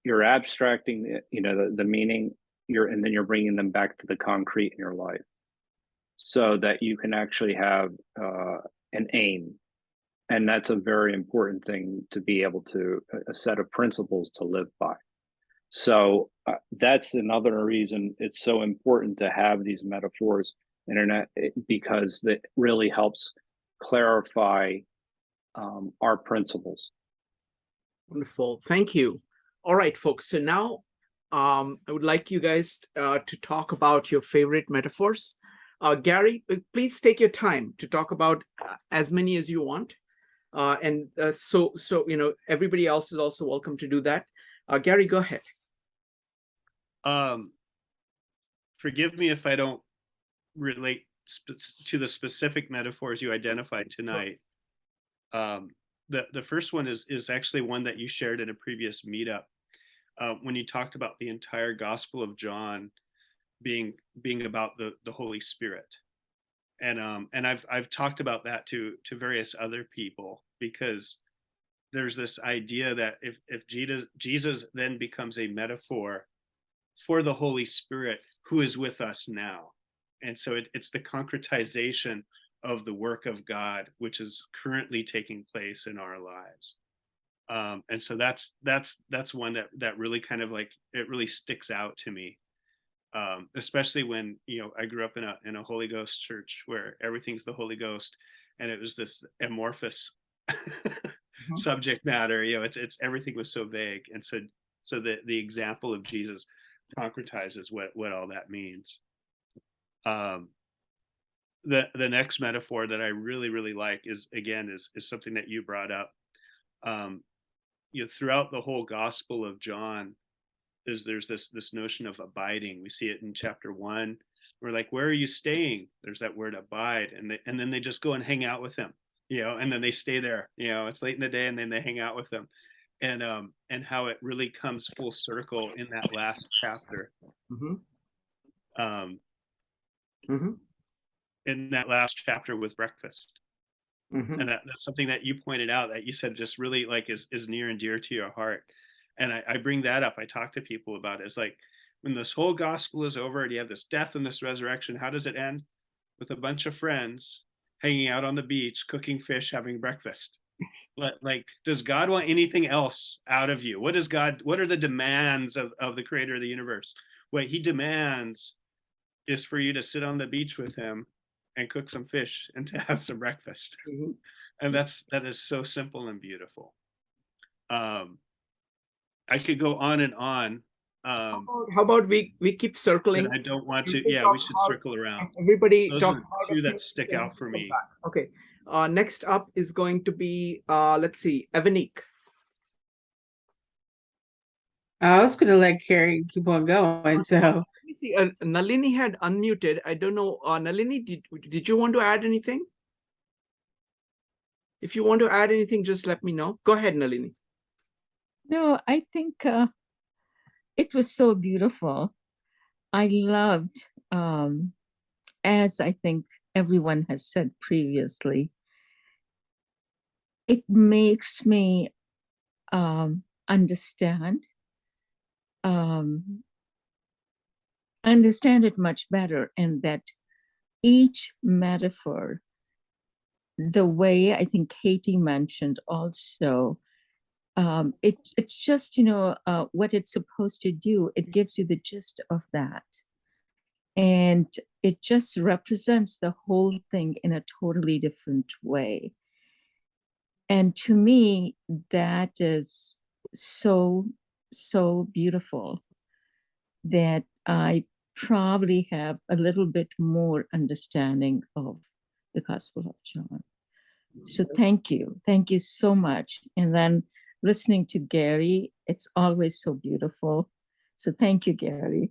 you're abstracting, the meaning, and then you're bringing them back to the concrete in your life, so that you can actually have an aim. And that's a very important thing, to be able to, a set of principles to live by. So that's another reason it's so important to have these metaphors, because that really helps clarify our principles. Wonderful. Thank you. All right, folks. So now I would like you guys to talk about your favorite metaphors. Gary, please take your time to talk about as many as you want. So everybody else is also welcome to do that. Gary, go ahead. Forgive me if I don't relate to the specific metaphors you identified tonight. The first one is actually one that you shared in a previous meetup, when you talked about the entire Gospel of John being about the Holy Spirit, and I've talked about that to various other people, because there's this idea that if Jesus then becomes a metaphor for the Holy Spirit who is with us now. And so it's the concretization of the work of God, which is currently taking place in our lives. And so that's one that really kind of like, it really sticks out to me. Especially when, I grew up in a Holy Ghost church where everything's the Holy Ghost, and it was this amorphous subject matter. It's everything was so vague, and so the example of Jesus concretizes what all that means. The next metaphor that I really like is something that you brought up. Throughout the whole Gospel of John, there's this notion of abiding. We see it in chapter 1. We're like, where are you staying? There's that word abide, and then they just go and hang out with him, and then they stay there. It's late in the day, and then they hang out with them, and how it really comes full circle in that last chapter. In that last chapter with breakfast. And that's something that you pointed out, that you said just really like is near and dear to your heart. And I bring that up. I talk to people about it. It's like, when this whole gospel is over and you have this death and this resurrection, how does it end? With a bunch of friends hanging out on the beach, cooking fish, having breakfast. Like, does God want anything else out of you? What are the demands of the creator of the universe? What he demands is for you to sit on the beach with him and cook some fish and to have some breakfast. And that is so simple and beautiful. I could go on and on. How about we keep circling? I don't want to. Yeah, we should circle around. Everybody Those talks are about two that stick out for me. Okay. Next up is going to be let's see, Evanique. I was going to let Carrie keep on going. So let me see. Nalini had unmuted. I don't know. Nalini, did you want to add anything? If you want to add anything, just let me know. Go ahead, Nalini. No, I think it was so beautiful. I loved, as I think everyone has said previously, it makes me understand it much better, and that each metaphor, the way I think Katie mentioned also, it's just, what it's supposed to do. It gives you the gist of that. And it just represents the whole thing in a totally different way. And to me, that is so, so beautiful that I probably have a little bit more understanding of the Gospel of John. So thank you. Thank you so much. And then listening to Gary, it's always so beautiful. So thank you, Gary.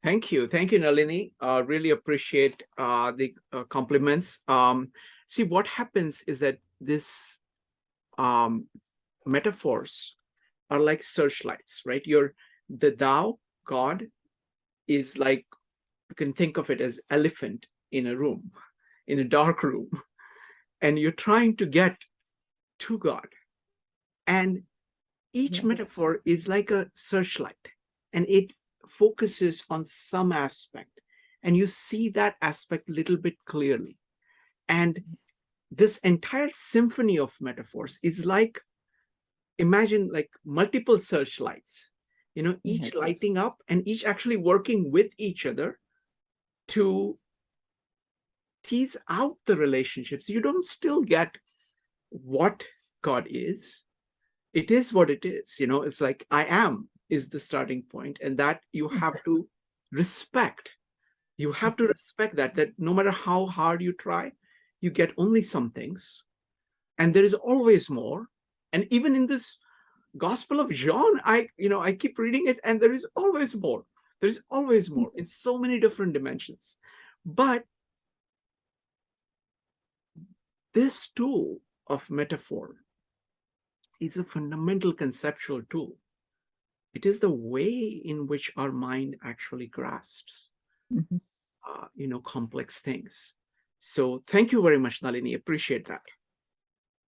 Thank you. Thank you, Nalini. Really appreciate the compliments. See, what happens is that this metaphors are like searchlights, right? The thou, God, is like, you can think of it as elephant in a room, in a dark room, and you're trying to get to God. And each metaphor is like a searchlight, and it focuses on some aspect, and you see that aspect a little bit clearly. And this entire symphony of metaphors is like, imagine like multiple searchlights, each lighting up and each actually working with each other to tease out the relationships. You don't still get what God is. It is what it is. It's like, I am is the starting point, and that you have to respect. You have to respect that no matter how hard you try, you get only some things, and there is always more. And even in this Gospel of John, I keep reading it, and there is always more. There's always more in so many different dimensions. But this tool of metaphor is a fundamental conceptual tool. It is the way in which our mind actually grasps, complex things. So thank you very much, Nalini. Appreciate that.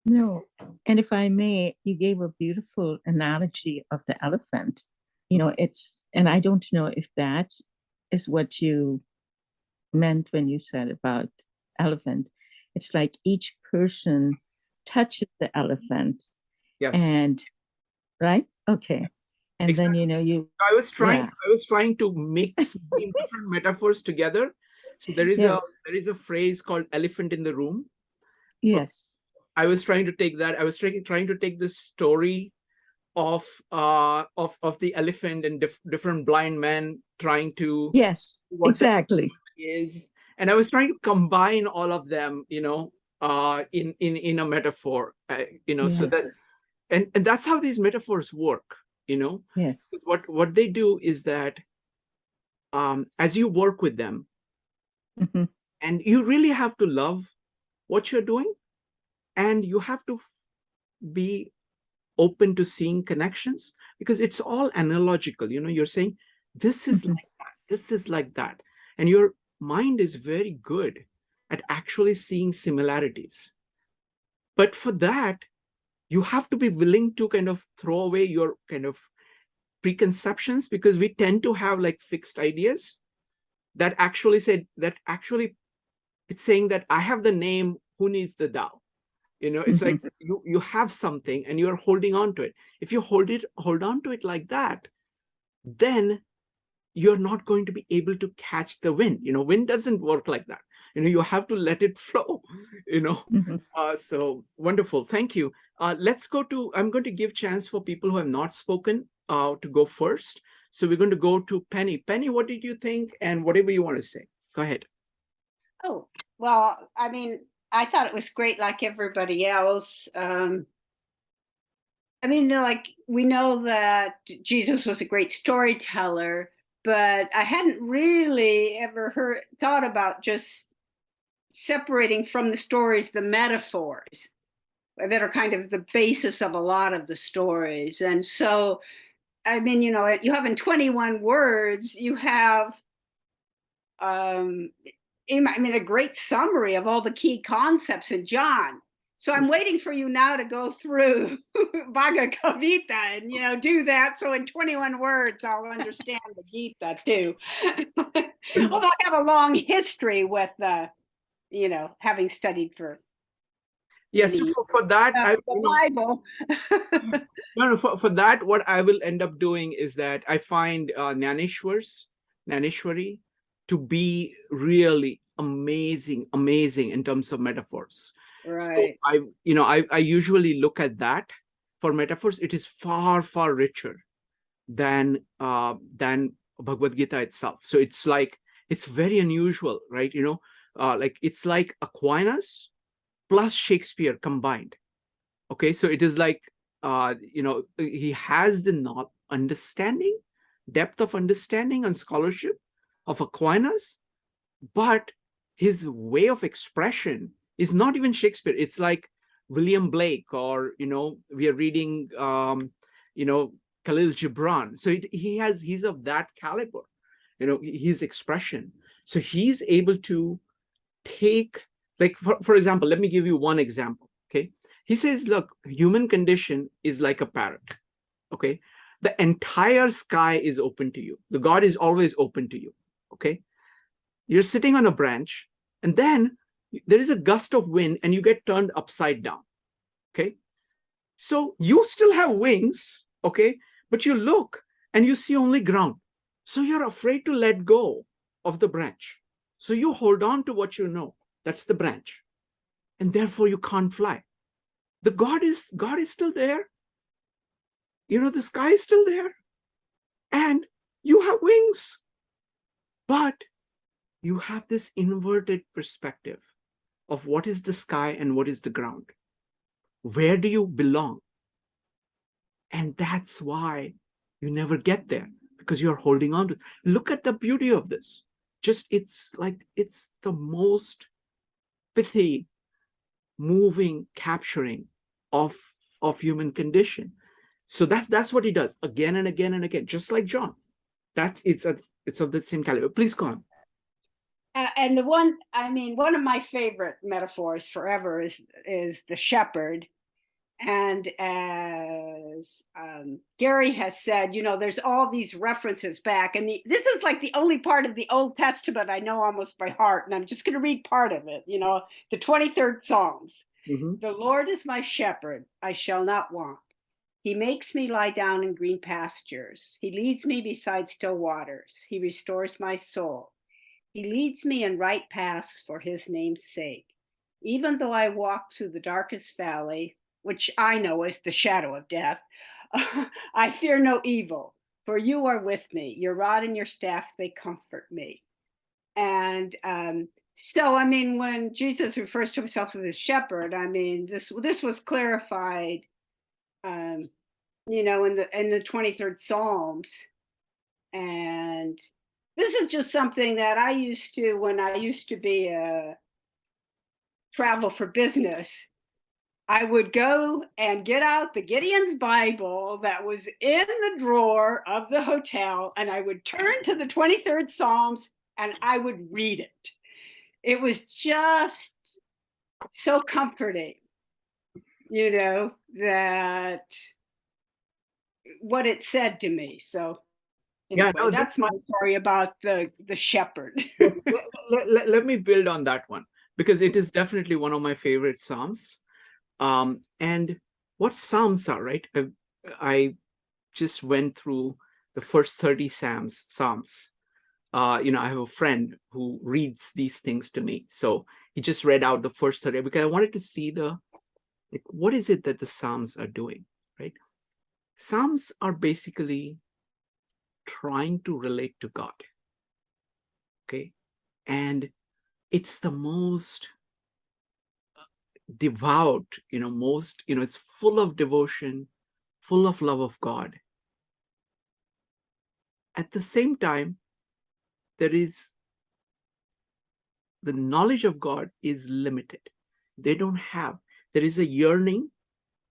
No, and if I may, you gave a beautiful analogy of the elephant. You know, and I don't know if that is what you meant when you said about elephant. It's like each person touches the elephant, Yes. and right? Okay. And then, you know, I was yeah. trying to mix different metaphors together. So there is Yes. a phrase called elephant in the room. Yes. I was trying to take that. I was trying to take the story of the elephant and different blind men trying to Yes, what exactly. is, and I was trying to combine all of them, you know, in a metaphor, you know, so Yes. that and that's how these metaphors work, you know. Yes. What they do is that as you work with them, Mhm. and you really have to love what you're doing, and you have to be open to seeing connections, because it's all analogical. You know, you're saying this is Mhm. like that, this is like that, and your mind is very good at actually seeing similarities. But for that, you have to be willing to kind of throw away your kind of preconceptions, because we tend to have like fixed ideas that actually it's saying that I have the name, who needs the Tao? You know, it's like you have something and you're holding on to it. If you hold on to it like that, then you're not going to be able to catch the wind. You know, wind doesn't work like that. You know, you have to let it flow, you know. Mhm. So wonderful. Thank you. I'm going to give chance for people who have not spoken to go first. So we're going to go to Penny. Penny, what did you think? And whatever you want to say, go ahead. Oh, well, I mean, I thought it was great like everybody else. I mean, like, we know that Jesus was a great storyteller, but I hadn't really ever thought about just separating from the stories the metaphors that are kind of the basis of a lot of the stories. And so, I mean, you know, you have in 21 words, you have I mean, a great summary of all the key concepts in John. So I'm waiting for you now to go through Bhagavad Gita and, you know, do that. So in 21 words, I'll understand the Gita too. Well, I have a long history with, you know, having studied for Yes, many, for that, the Bible. no, for that, what I will end up doing is that I find Naneshwari to be really amazing in terms of metaphors. Right. So I usually look at that for metaphors. It is far richer than Bhagavad Gita itself. So it's very unusual, right? You know, like it's like Aquinas plus Shakespeare combined. Okay, so it is like he has the understanding, depth of understanding and scholarship of Aquinas, but his way of expression is not even Shakespeare. It's like William Blake, or we are reading Khalil Gibran. So he's of that caliber, his expression. So he's able to take, like, for example, let me give you one example. Okay, he says, look, human condition is like a parrot. Okay, the entire sky is open to you. The God is always open to you. Okay, you're sitting on a branch, and then there is a gust of wind and you get turned upside down. Okay, so you still have wings. Okay, but you look and you see only ground. So you're afraid to let go of the branch. So you hold on to what you know. That's the branch. And therefore you can't fly. The God is still there. The sky is still there. And you have wings. But you have this inverted perspective of what is the sky and what is the ground. Where do you belong? And that's why you never get there, because you're holding on to it. Look at the beauty of this. It's the most pithy, moving capturing of human condition. So that's what he does again and again and again, just like John. It's of the same caliber. Please go on. And one of my favorite metaphors forever is the shepherd. And as Gary has said, there's all these references back. And this is like the only part of the Old Testament I know almost by heart. And I'm just going to read part of it, the 23rd Psalms. Mhm. The Lord is my shepherd, I shall not want. He makes me lie down in green pastures. He leads me beside still waters. He restores my soul. He leads me in right paths for his name's sake. Even though I walk through the darkest valley, which I know is the shadow of death, I fear no evil, for you are with me. Your rod and your staff, they comfort me. And so, I mean, when Jesus refers to himself as a shepherd, I mean, this was clarified, in the 23rd Psalms. And this is just something that I used to, when I used to be a travel for business, I would go and get out the Gideon's Bible that was in the drawer of the hotel, and I would turn to the 23rd Psalms and I would read it. It was just so comforting, that what it said to me. So anyway, Yeah, no, that's my story about the shepherd. yes, let me build on that one, because it is definitely one of my favorite Psalms. And what Psalms are, right? I just went through the first 30 Psalms. I have a friend who reads these things to me. So he just read out the first 30 because I wanted to see what is it that the Psalms are doing, right? Psalms are basically trying to relate to God. Okay. And it's the most devout, it's full of devotion, full of love of God. At the same time, the knowledge of God is limited. There is a yearning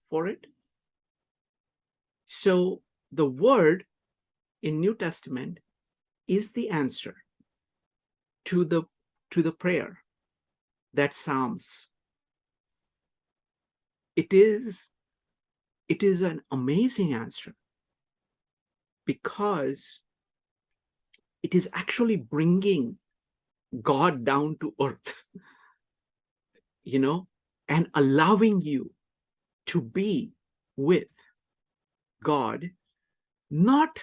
for it. So the word in New Testament is the answer to the prayer that Psalms. It is an amazing answer, because it is actually bringing God down to earth, and allowing you to be with God, not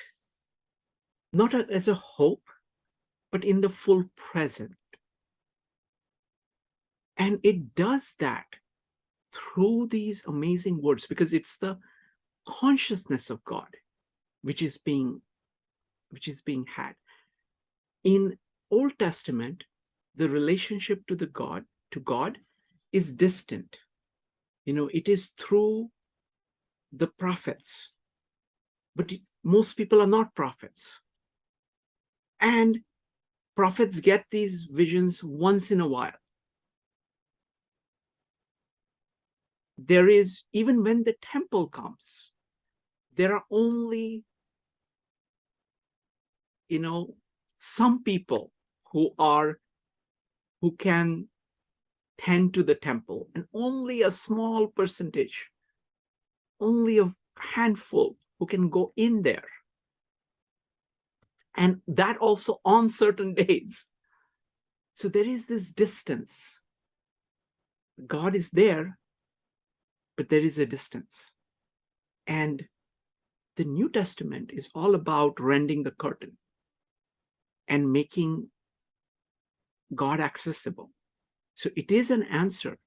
as a hope, but in the full present. And it does that through these amazing words, because it's the consciousness of God which is being had. In Old Testament, the relationship to God is distant. It is through the prophets, but most people are not prophets. And prophets get these visions once in a while. There is, even when the temple comes, there are only, some people who can tend to the temple, and only a small percentage, only a handful who can go in there. And that also on certain days. So there is this distance. God is there, but there is a distance. And the New Testament is all about rending the curtain and making God accessible. So it is an answer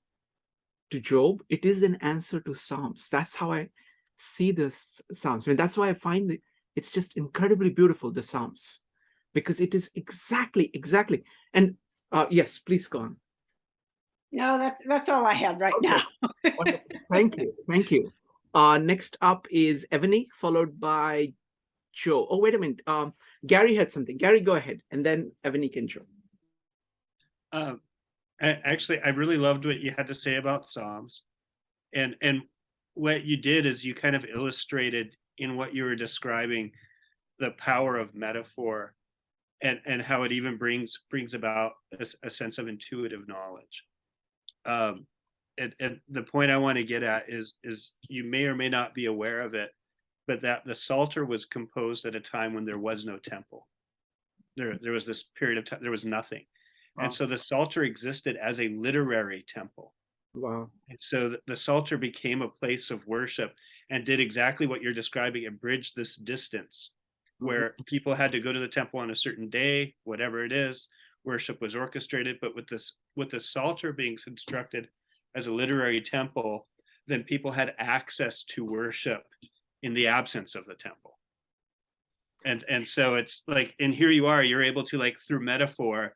to Job. It is an answer to Psalms. That's how I see the Psalms. That's why I find it's just incredibly beautiful, the Psalms, because it is exactly. And yes, please go on. No, that's all I had right now. Wonderful. Thank you. Next up is Evanique, followed by Joe. Oh, wait a minute. Gary had something. Gary, go ahead, and then Evanique and Joe. Actually, I really loved what you had to say about Psalms, and what you did is you kind of illustrated in what you were describing the power of metaphor, and how it even brings about a sense of intuitive knowledge. and the point I want to get at is you may or may not be aware of it, but that the Psalter was composed at a time when there was no temple. There was this period of time, there was nothing. Wow. And so the Psalter existed as a literary temple. Wow. And so the Psalter became a place of worship and did exactly what you're describing. It bridged this distance where people had to go to the temple on a certain day, whatever it is, worship was orchestrated. But with the Psalter being constructed as a literary temple, then people had access to worship in the absence of the temple. And so it's like, and here you are, you're able to, like, through metaphor,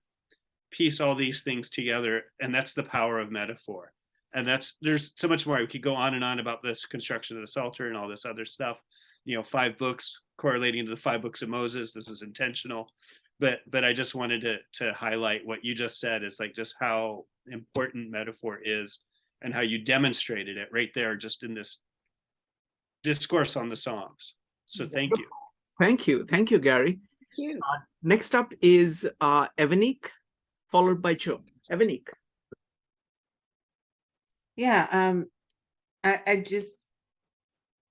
piece all these things together. And that's the power of metaphor. And there's so much more. We could go on and on about this construction of the Psalter and all this other stuff, 5 books correlating to the 5 books of Moses. This is intentional, but I just wanted to highlight what you just said, is like just how important metaphor is and how you demonstrated it right there, just in this discourse on the Psalms. So thank you. Thank you, Gary. Thank you. Next up is Evanique, followed by Joe. Evanique. Yeah,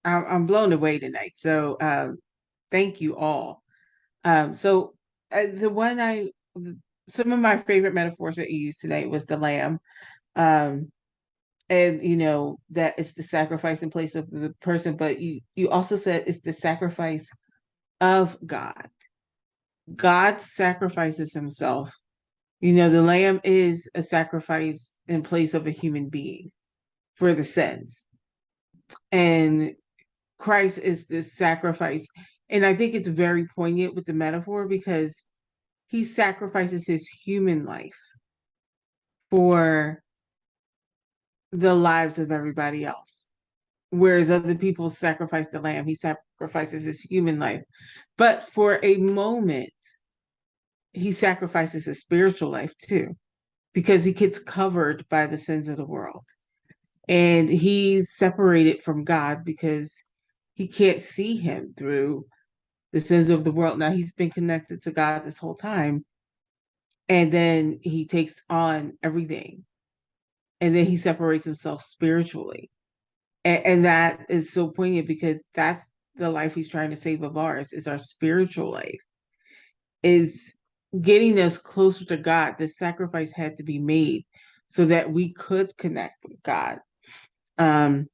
I'm blown away tonight. So thank you all. So some of my favorite metaphors that you used tonight was the lamb. And that it's the sacrifice in place of the person, but you also said it's the sacrifice of God. God sacrifices himself. The lamb is a sacrifice in place of a human being for the sins. And Christ is this sacrifice. And I think it's very poignant with the metaphor because he sacrifices his human life for the lives of everybody else. Whereas other people sacrifice the lamb, he sacrifices his human life. But for a moment, he sacrifices his spiritual life too, because he gets covered by the sins of the world. And he's separated from God because he can't see him through the sins of the world. Now, he's been connected to God this whole time. And then he takes on everything. And then he separates himself spiritually. And that is so poignant because that's the life he's trying to save of ours, is our spiritual life, is getting us closer to God. The sacrifice had to be made so that we could connect with God, and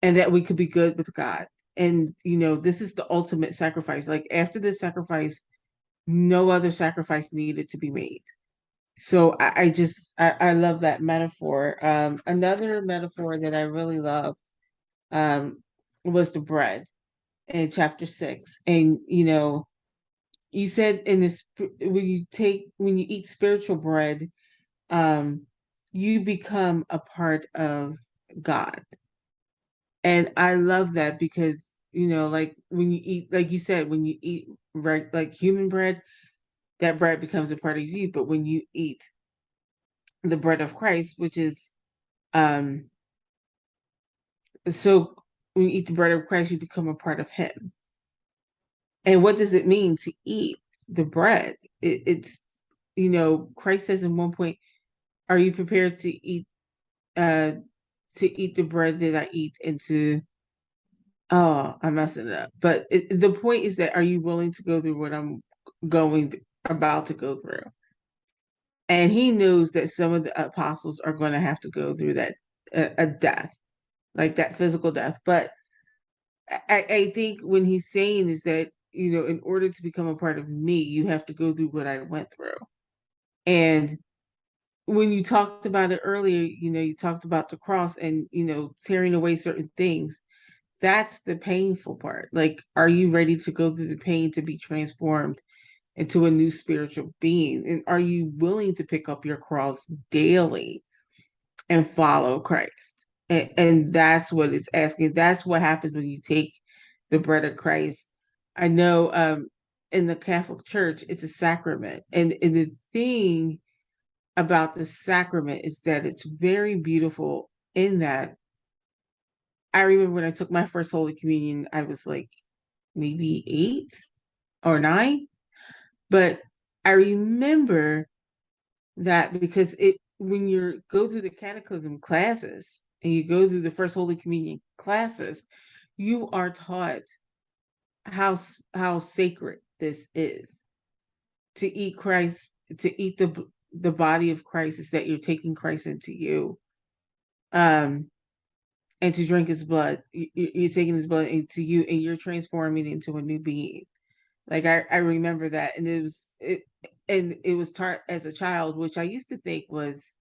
that we could be good with God. And, this is the ultimate sacrifice. Like, after this sacrifice, no other sacrifice needed to be made. So I love that metaphor. Another metaphor that I really loved was the bread in chapter 6. And, you said in this, when you eat spiritual bread, you become a part of God. And I love that because, like when you eat, like you said, when you eat like human bread, that bread becomes a part of you. But when you eat the bread of Christ, which is, so when you eat the bread of Christ, you become a part of him. And what does it mean to eat the bread? It's, Christ says in one point, are you prepared to eat the bread that I eat I'm messing it up. But the point is that, are you willing to go through what I'm about to go through? And he knows that some of the apostles are going to have to go through that, a death, like that physical death. But I think when he's saying is that, in order to become a part of me, you have to go through what I went through. And when you talked about it earlier, you talked about the cross and, tearing away certain things. That's the painful part. Like, are you ready to go through the pain to be transformed into a new spiritual being? And are you willing to pick up your cross daily and follow Christ? And that's what it's asking. That's what happens when you take the bread of Christ. I know in the Catholic Church, it's a sacrament. And the thing about the sacrament is that it's very beautiful in that I remember when I took my first Holy Communion, I was like maybe 8 or 9. But I remember that because when you go through the catechism classes and you go through the first Holy Communion classes, you are taught how sacred this is. To eat Christ, to eat the body of Christ is that you're taking Christ into you. And to drink his blood, you're taking his blood into you, and you're transforming into a new being. Like I remember that, and it was taught as a child, which I used to think was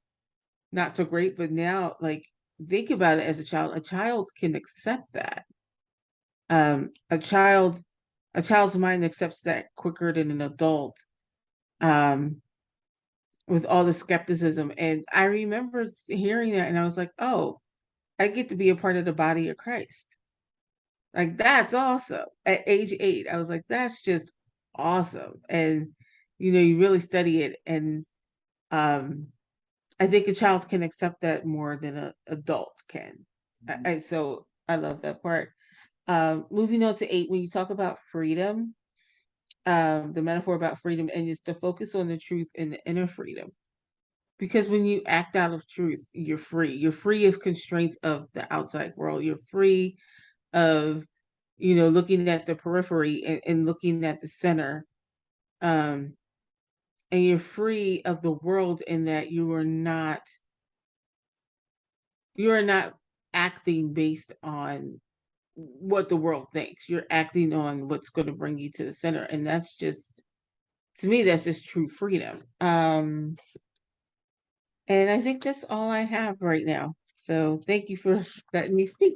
not so great, but now, like, think about it as a child can accept that. A child's mind accepts that quicker than an adult, with all the skepticism. And I remember hearing that, and I was like, oh, I get to be a part of the body of Christ. Like, that's awesome. At age 8, I was like, that's just awesome. And you really study it, and I think a child can accept that more than an adult can. So I love that part. Moving on to 8, when you talk about freedom, the metaphor about freedom, and it's to focus on the truth and the inner freedom. Because when you act out of truth, you're free. You're free of constraints of the outside world. You're free of, looking at the periphery and looking at the center. And you're free of the world in that you are not acting based on what the world thinks. You're acting on what's going to bring you to the center. And that's just, to me, that's just true freedom. And I think that's all I have right now. So thank you for letting me speak.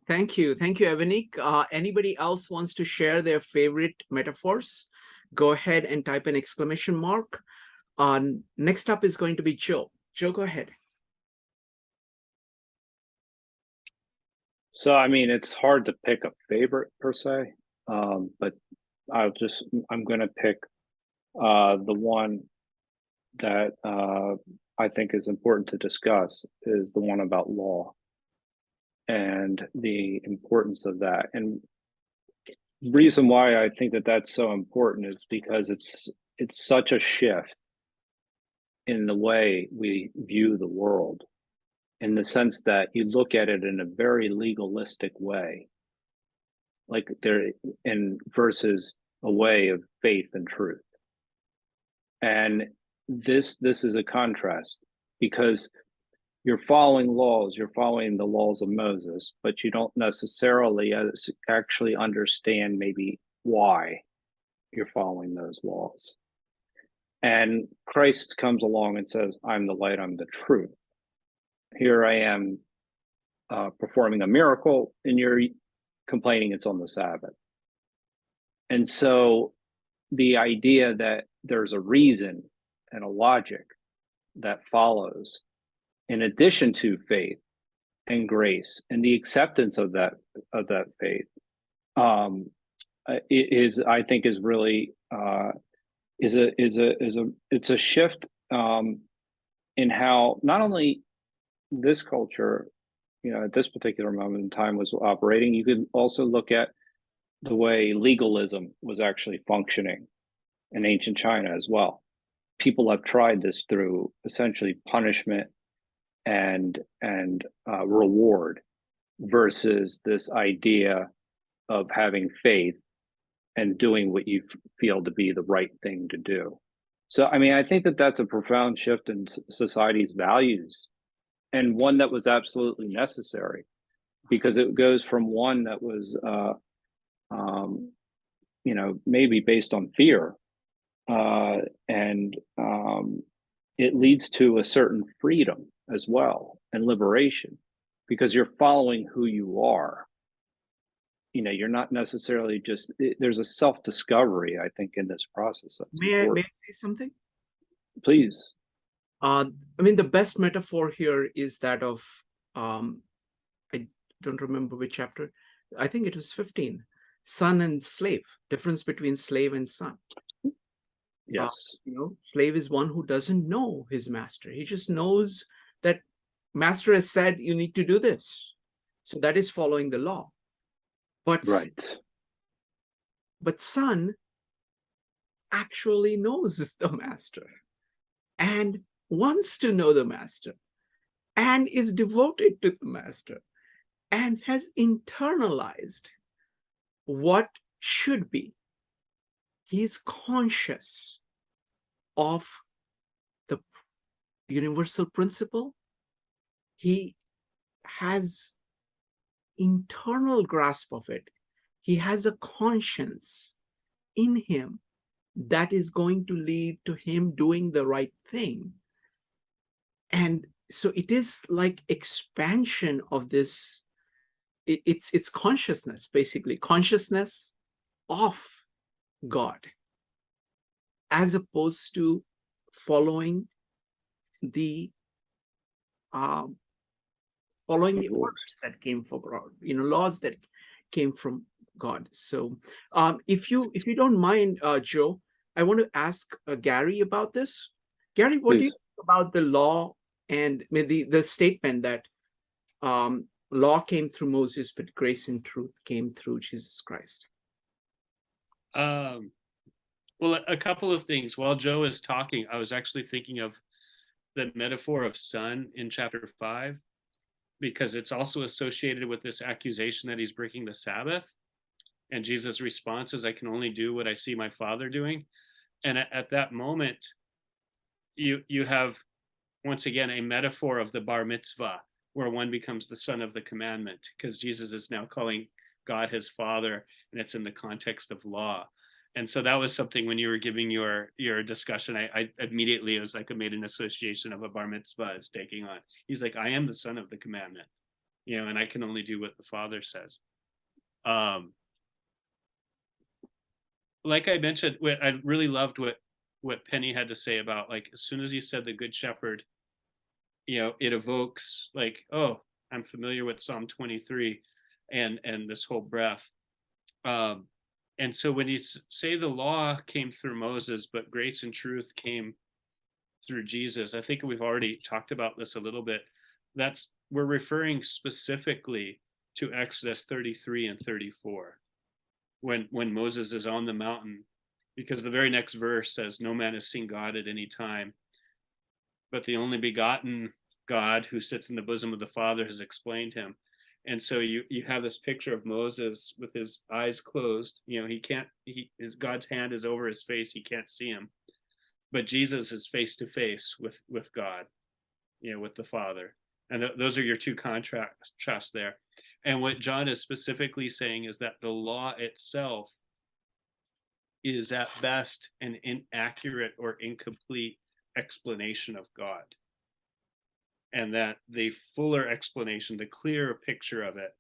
Thank you. Thank you, Evanique. Anybody else wants to share their favorite metaphors? Go ahead and type an exclamation mark. Next up is going to be Joe. Joe, go ahead. So, I mean, it's hard to pick a favorite per se, but I'm going to pick the one that I think is important to discuss, is the one about law and the importance of that. And the reason why I think that that's so important is because it's such a shift in the way we view the world, in the sense that you look at it in a very legalistic way, like versus a way of faith and truth. And this is a contrast, because you're following laws, you're following the laws of Moses, but you don't necessarily actually understand maybe why you're following those laws. And Christ comes along and says, I'm the light, I'm the truth. Here I am performing a miracle, and you're complaining it's on the Sabbath. And so the idea that there's a reason and a logic that follows, in addition to faith and grace and the acceptance of that faith, I think is really it's a shift in how not only this culture, at this particular moment in time was operating. You could also look at the way legalism was actually functioning in ancient China as well. People have tried this through essentially punishment and reward, versus this idea of having faith and doing what you feel to be the right thing to do. So, I mean, I think that that's a profound shift in society's values, and one that was absolutely necessary, because it goes from one that was, maybe based on fear, and it leads to a certain freedom as well, and liberation, because you're following who you are. You're not necessarily just, there's a self-discovery, I think, in this process. May I say something? Please. I mean, the best metaphor here is that of, I don't remember which chapter. I think it was 15. Son and slave, difference between slave and son. Yes. Slave is one who doesn't know his master. He just knows that master has said, you need to do this. So that is following the law. But right. But son actually knows the master. And wants to know the master and is devoted to the master and has internalized what should be. He's conscious of the universal principle. He has internal grasp of it. He has a conscience in him that is going to lead to him doing the right thing. And so it is like expansion of this. It's consciousness, basically consciousness of God, as opposed to following the orders that came from God, laws that came from God. So if you don't mind, Joe, I want to ask Gary about this. Gary, what do you think about the law and the statement that law came through Moses, but grace and truth came through Jesus Christ? Well, a couple of things. While Joe is talking, I was actually thinking of the metaphor of sun in chapter 5, because it's also associated with this accusation that he's breaking the Sabbath. And Jesus' response is, I can only do what I see my Father doing. And at that moment, you have, once again, a metaphor of the bar mitzvah, where one becomes the son of the commandment, because Jesus is now calling God his Father, and it's in the context of law. And so that was something when you were giving your discussion, I immediately, it was like I made an association of a bar mitzvah as taking on. He's like, I am the son of the commandment, and I can only do what the Father says. Like I mentioned, I really loved what Penny had to say about, like, as soon as you said the Good Shepherd, it evokes like, oh, I'm familiar with Psalm 23 and this whole breath. And so when you say the law came through Moses, but grace and truth came through Jesus, I think we've already talked about this a little bit. We're referring specifically to Exodus 33 and 34, when Moses is on the mountain, because the very next verse says, no man has seen God at any time, but the only begotten God who sits in the bosom of the Father has explained him. And so you have this picture of Moses with his eyes closed. His God's hand is over his face. He can't see him. But Jesus is face to face with God, with the Father. And those are your two contrasts there. And what John is specifically saying is that the law itself is at best an inaccurate or incomplete explanation of God. And that the fuller explanation, the clearer picture of it,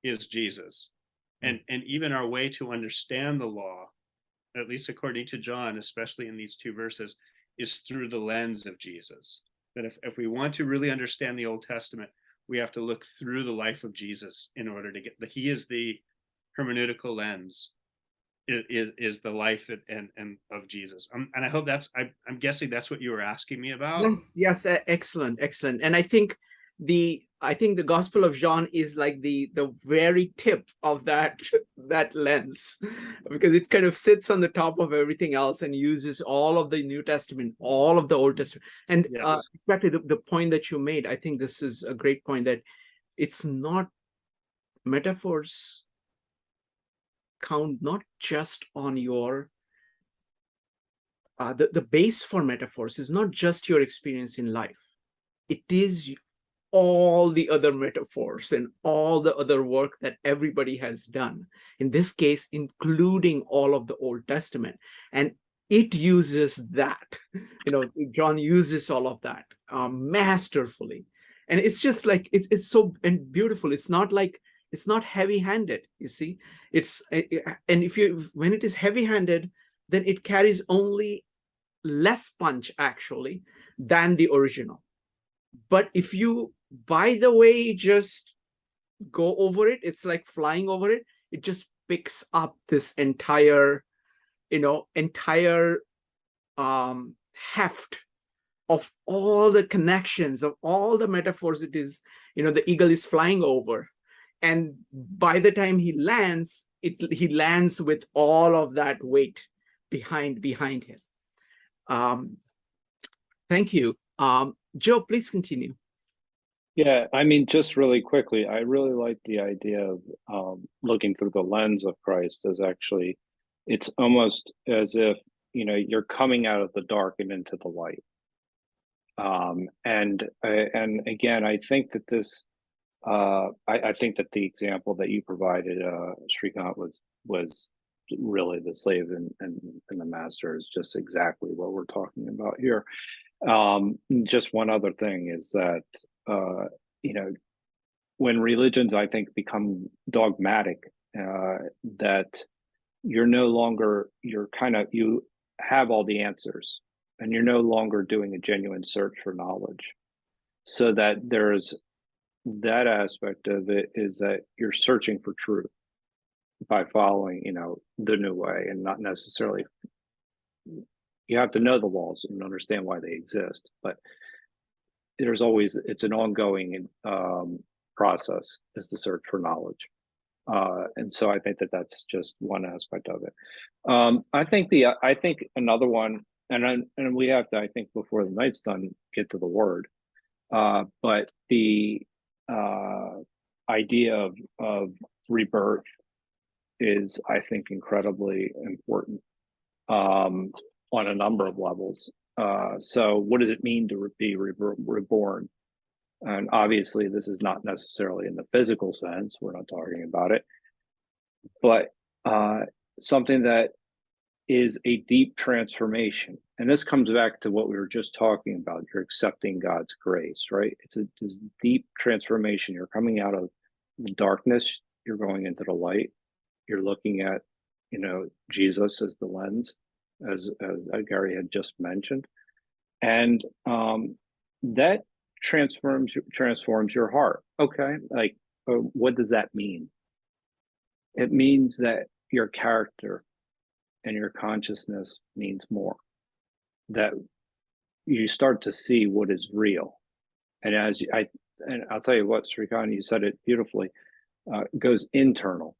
is Jesus. And even our way to understand the law, at least according to John, especially in these two verses, is through the lens of Jesus. That if we want to really understand the Old Testament, we have to look through the life of Jesus in order to get he is the hermeneutical lens, is the life and of Jesus. And I hope I'm guessing that's what you were asking me about. Yes, excellent. And I think the Gospel of John is like the very tip of that lens, because it kind of sits on the top of everything else and uses all of the New Testament, all of the Old Testament. And yes. exactly the point that you made, I think this is a great point, that it's not, metaphors count not just on your the base for metaphors is not just your experience in life. It is all the other metaphors and all the other work that everybody has done, in this case including all of the Old Testament. And it uses that, John uses all of that masterfully. And it's just like, it's so and beautiful. It's not like, it's not heavy-handed, you see. And when it is heavy-handed, then it carries only less punch actually than the original. But if you, by the way, just go over it, it's like flying over it. It just picks up this entire heft of all the connections, of all the metaphors. It is, the eagle is flying over. And by the time he lands, he lands with all of that weight behind him. Thank you. Joe, please continue. Yeah, I mean, just really quickly, I really like the idea of looking through the lens of Christ as actually, it's almost as if, you're coming out of the dark and into the light. And again, I think that this, I think that the example that you provided, Srikant, was really the slave and the master is just exactly what we're talking about here. Just one other thing is that, when religions, I think, become dogmatic, that you're no longer, you have all the answers and you're no longer doing a genuine search for knowledge. So that there's that aspect of it is that you're searching for truth by following, the new way, and not necessarily, you have to know the laws and understand why they exist, but it's an ongoing process, is the search for knowledge. And so I think that that's just one aspect of it. I think another one, and we have to, I think, before the night's done, get to the word. But the idea of rebirth is, I think, incredibly important on a number of levels. So what does it mean to be reborn? And obviously, this is not necessarily in the physical sense. We're not talking about it, but something that is a deep transformation. And this comes back to what we were just talking about. You're accepting God's grace, right? It's this deep transformation. You're coming out of the darkness. You're going into the light. You're looking at, Jesus as the lens, as Gary had just mentioned. And that transforms your heart. Okay, like, what does that mean? It means that your character and your consciousness means more, that you start to see what is real. And and I'll tell you what, Srikant, you said it beautifully, it goes internal.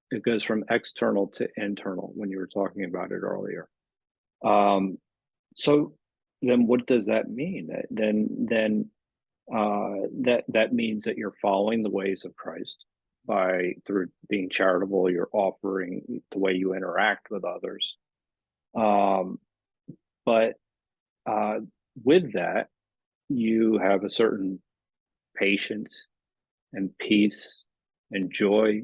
It goes from external to internal when you were talking about it earlier. So then what does that mean? Then that means that you're following the ways of Christ through being charitable. You're offering the way you interact with others. But with that, you have a certain patience and peace and joy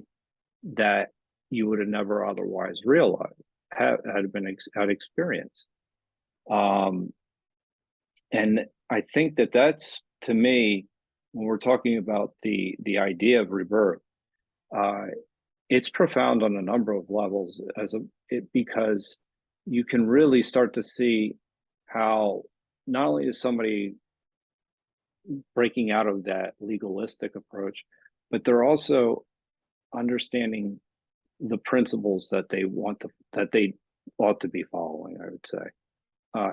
that you would have never otherwise realized had experienced. And I think that that's, to me, when we're talking about the idea of rebirth, it's profound on a number of levels, because you can really start to see how not only is somebody breaking out of that legalistic approach, but they're also understanding the principles that they ought to be following, I would say,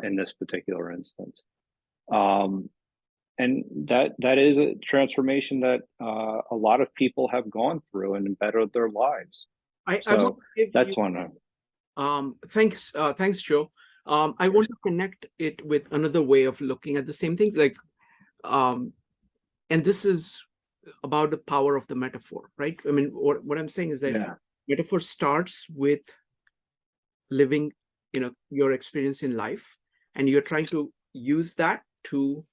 in this particular instance. And that is a transformation that a lot of people have gone through and bettered their lives. I want to give that's you, one. Thanks, Joe. I want to connect it with another way of looking at the same thing, like, and this is about the power of the metaphor, right? I mean, what I'm saying is that metaphor starts with living, your experience in life, and you're trying to use that to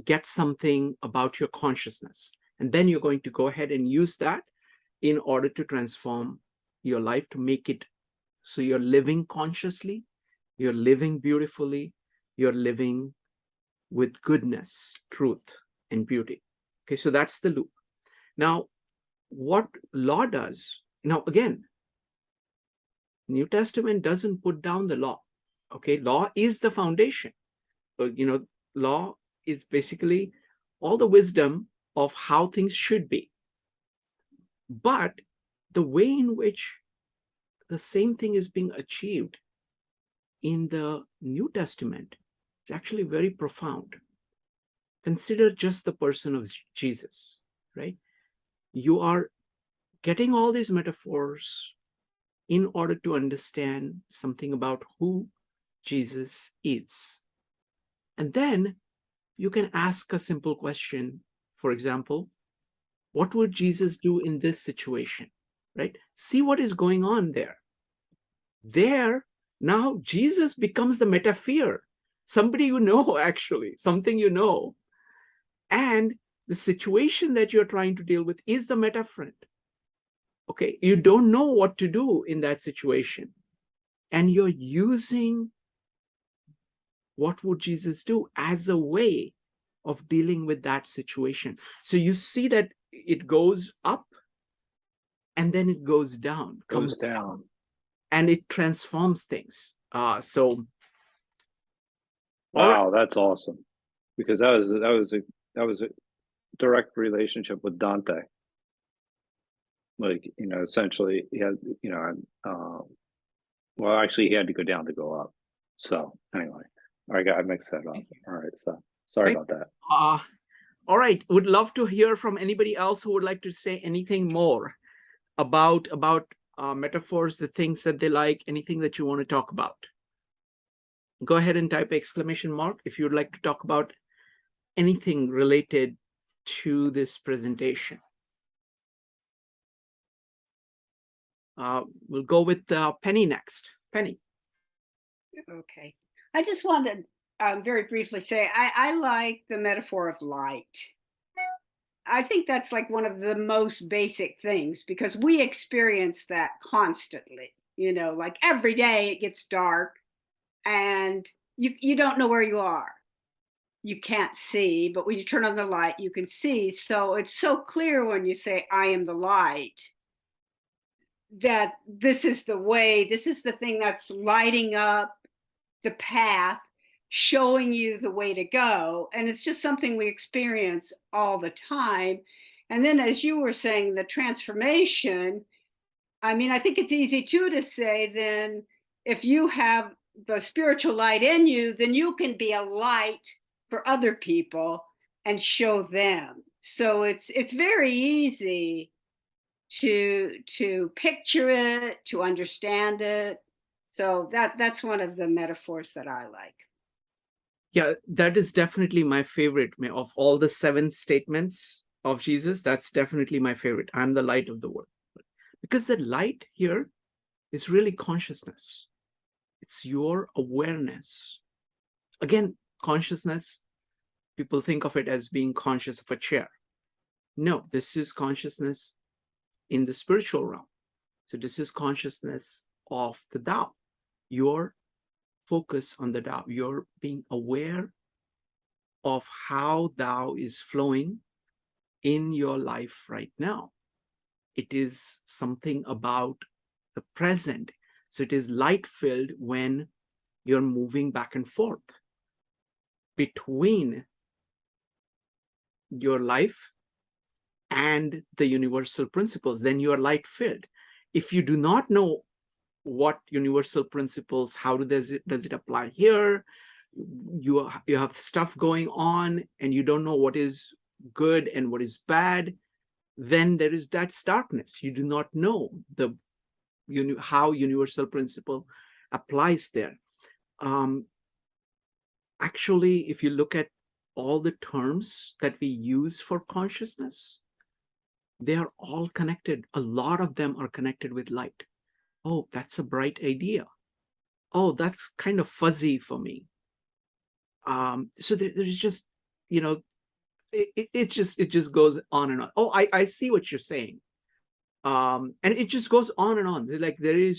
get something about your consciousness. And then you're going to go ahead and use that in order to transform your life, to make it so you're living consciously, you're living beautifully, you're living with goodness, truth, and beauty. Okay, so that's the loop. Now, what law does, now again, New Testament doesn't put down the law. Okay, law is the foundation. Law is basically all the wisdom of how things should be. But the way in which the same thing is being achieved in the New Testament is actually very profound. Consider just the person of Jesus, right? You are getting all these metaphors in order to understand something about who Jesus is. And then you can ask a simple question. For example, what would Jesus do in this situation, right? See what is going on there. There, now Jesus becomes the metaphor, somebody you know, actually, something you know. And the situation that you're trying to deal with is the metaphor. Okay, you don't know what to do in that situation. And you're using what would Jesus do as a way of dealing with that situation. So you see that it goes up and then it goes down, comes down, and it transforms things. So all right. Wow, that's awesome. Because that was a direct relationship with Dante. Like, you know, essentially he had, you know, well, actually he had to go down to go up. So anyway, I mixed that up. All right, so sorry about that. All right, would love to hear from anybody else who would like to say anything more about metaphors, the things that they like, anything that you want to talk about. Go ahead and type exclamation mark if you'd like to talk about anything related to this presentation. We'll go with Penny next. Penny. Okay. I just wanted to very briefly say I like the metaphor of light. I think that's like one of the most basic things because we experience that constantly. You know, like every day it gets dark and you don't know where you are. You can't see, but when you turn on the light, you can see. So it's so clear when you say, I am the light, that this is the way, this is the thing that's lighting up the path, showing you the way to go. And it's just something we experience all the time. And then, as you were saying, the transformation, I mean, I think it's easy too to say, then if you have the spiritual light in you, then you can be a light for other people and show them. So it's very easy to picture it, to understand it. So that's one of the metaphors that I like. Yeah, that is definitely my favorite of all the 7 statements of Jesus. That's definitely my favorite. I'm the light of the world. Because the light here is really consciousness. It's your awareness. Again, consciousness, people think of it as being conscious of a chair. No, this is consciousness in the spiritual realm. So this is consciousness of the Tao. Your focus on the Tao. You're being aware of how Tao is flowing in your life right now. It is something about the present. So it is light-filled when you're moving back and forth between your life and the universal principles. Then you are light-filled. If you do not know what universal principles, how does it apply here, you have stuff going on and you don't know what is good and what is bad, then there is that darkness. You do not know how universal principle applies there. Actually, if you look at all the terms that we use for consciousness, they are all connected. A lot of them are connected with light. Oh, that's a bright idea. Oh, that's kind of fuzzy for me. So there's just, you know, it just goes on and on. Oh, I see what you're saying. And it just goes on and on. Like the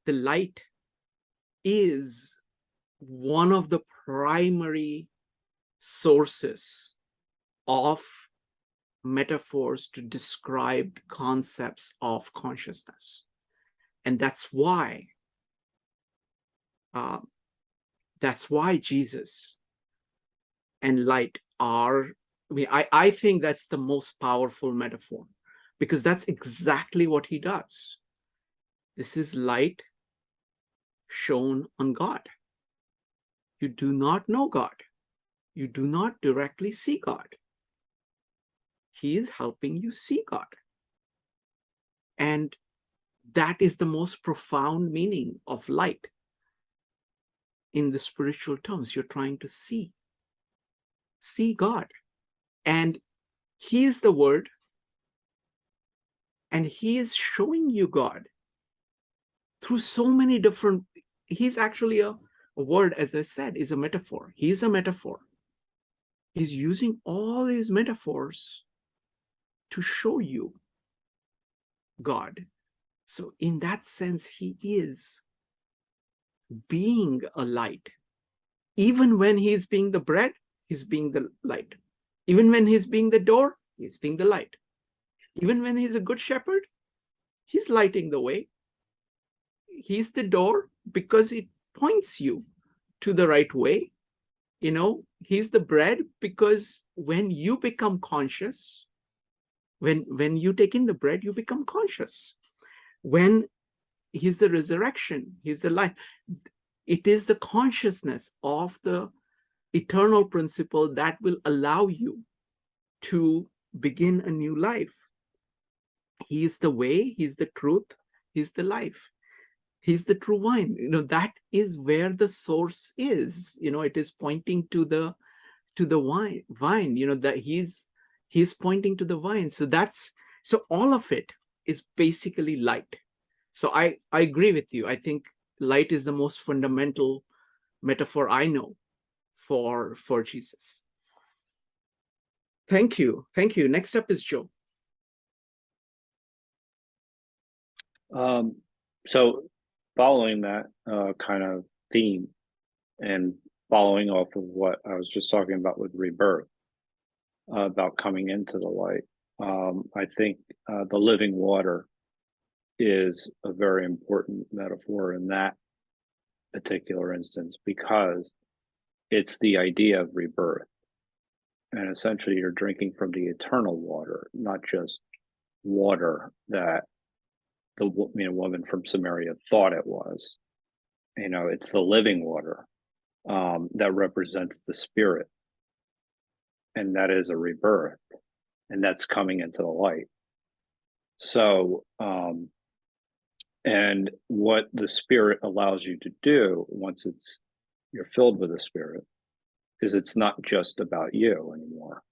light is one of the primary sources of metaphors to describe concepts of consciousness. And that's why Jesus and light are, I think that's the most powerful metaphor, because that's exactly what he does. This is light shown on God. You do not know God. You do not directly see God. He is helping you see God. And that is the most profound meaning of light. In the spiritual terms, you're trying to see see God. And he is the word, and he is showing you God through so many different, he's actually a word, as I said, is a metaphor. He's a metaphor. He's using all these metaphors to show you God. So in that sense, he is being a light. Even when he's being the bread, he's being the light. Even when he's being the door, he's being the light. Even when he's a good shepherd, he's lighting the way. He's the door because it points you to the right way. You know, he's the bread because when you become conscious, when you take in the bread, you become conscious. When he's the resurrection, he's the life. It is the consciousness of the eternal principle that will allow you to begin a new life. He is the way, he's the truth, he's the life. He's the true vine. You know, that is where the source is. You know, it is pointing to the vine, you know, that he's pointing to the vine. So all of it is basically light. So I agree with you. I think light is the most fundamental metaphor I know for Jesus. Thank you. Next up is Joe. So following that kind of theme and following off of what I was just talking about with rebirth, about coming into the light, I think the living water is a very important metaphor in that particular instance, because it's the idea of rebirth. And essentially you're drinking from the eternal water, not just water that the woman from Samaria thought it was. You know, it's the living water that represents the spirit, and that is a rebirth, and that's coming into the light. So and what the spirit allows you to do once you're filled with the spirit is it's not just about you anymore.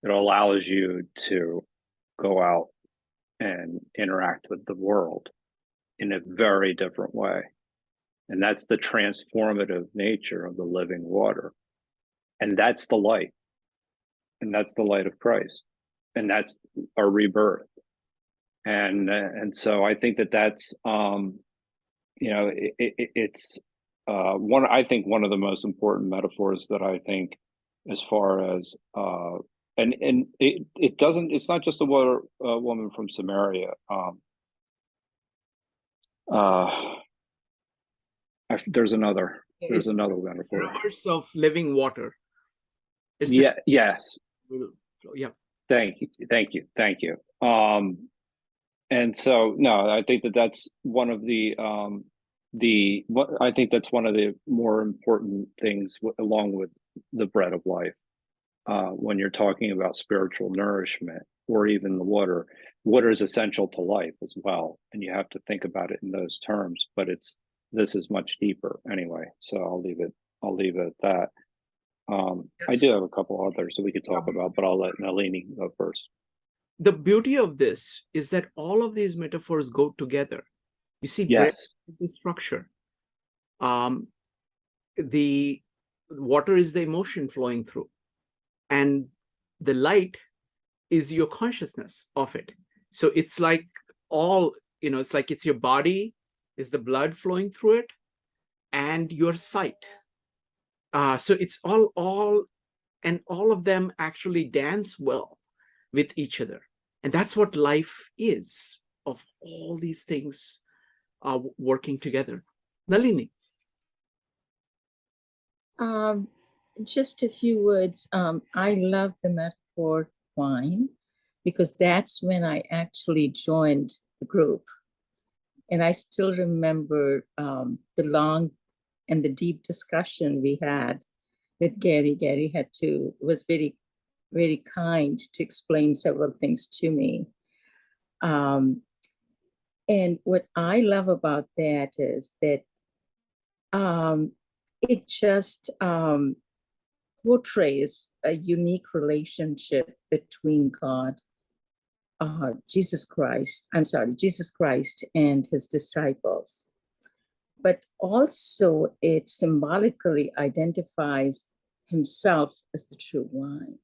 It allows you to go out and interact with the world in a very different way. And that's the transformative nature of the living water. And that's the light. And that's the light of Christ. And that's our rebirth. And so I think that's it's one of the most important metaphors that I think, as far as it's not just a woman from Samaria. There's another metaphor. Rivers of living water. Yes. Yeah. Thank you. And so no, I think that's one of I think that's one of the more important things, along with the bread of life, when you're talking about spiritual nourishment, or even the water. Water is essential to life as well, and you have to think about it in those terms. But this is much deeper anyway. So I'll leave it at that. I do have a couple others that we could talk about, but I'll let Nalini go first. The beauty of this is that all of these metaphors go together. You see, yes, the structure. The water is the emotion flowing through, and the light is your consciousness of it. So it's like it's like it's your body, is the blood flowing through it, and your sight. So it's all of them actually dance well with each other. And that's what life is, of all these things working together. Nalini. Just a few words. I love the metaphor wine, because that's when I actually joined the group. And I still remember the long and the deep discussion we had with Gary. Gary was very, very kind to explain several things to me. And what I love about that is that it just portrays a unique relationship between God, Jesus Christ and his disciples. But also it symbolically identifies himself as the true wine.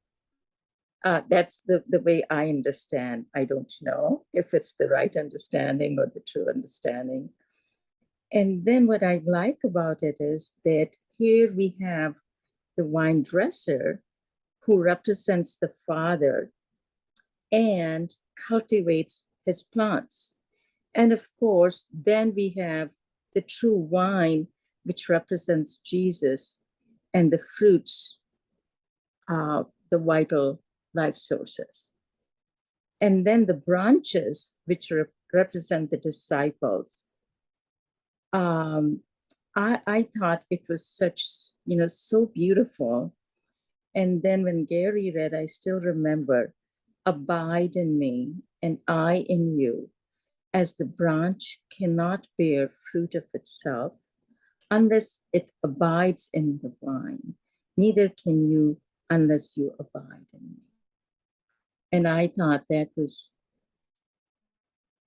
That's the way I understand. I don't know if it's the right understanding or the true understanding. And then what I like about it is that here we have the wine dresser who represents the Father and cultivates his plants. And of course, then we have the true wine, which represents Jesus, and the fruits, the vital life sources. And then the branches, which represent the disciples. I thought it was such, so beautiful. And then when Gary read, I still remember, abide in me and I in you, as the branch cannot bear fruit of itself unless it abides in the vine, neither can you unless you abide in me. And I thought that was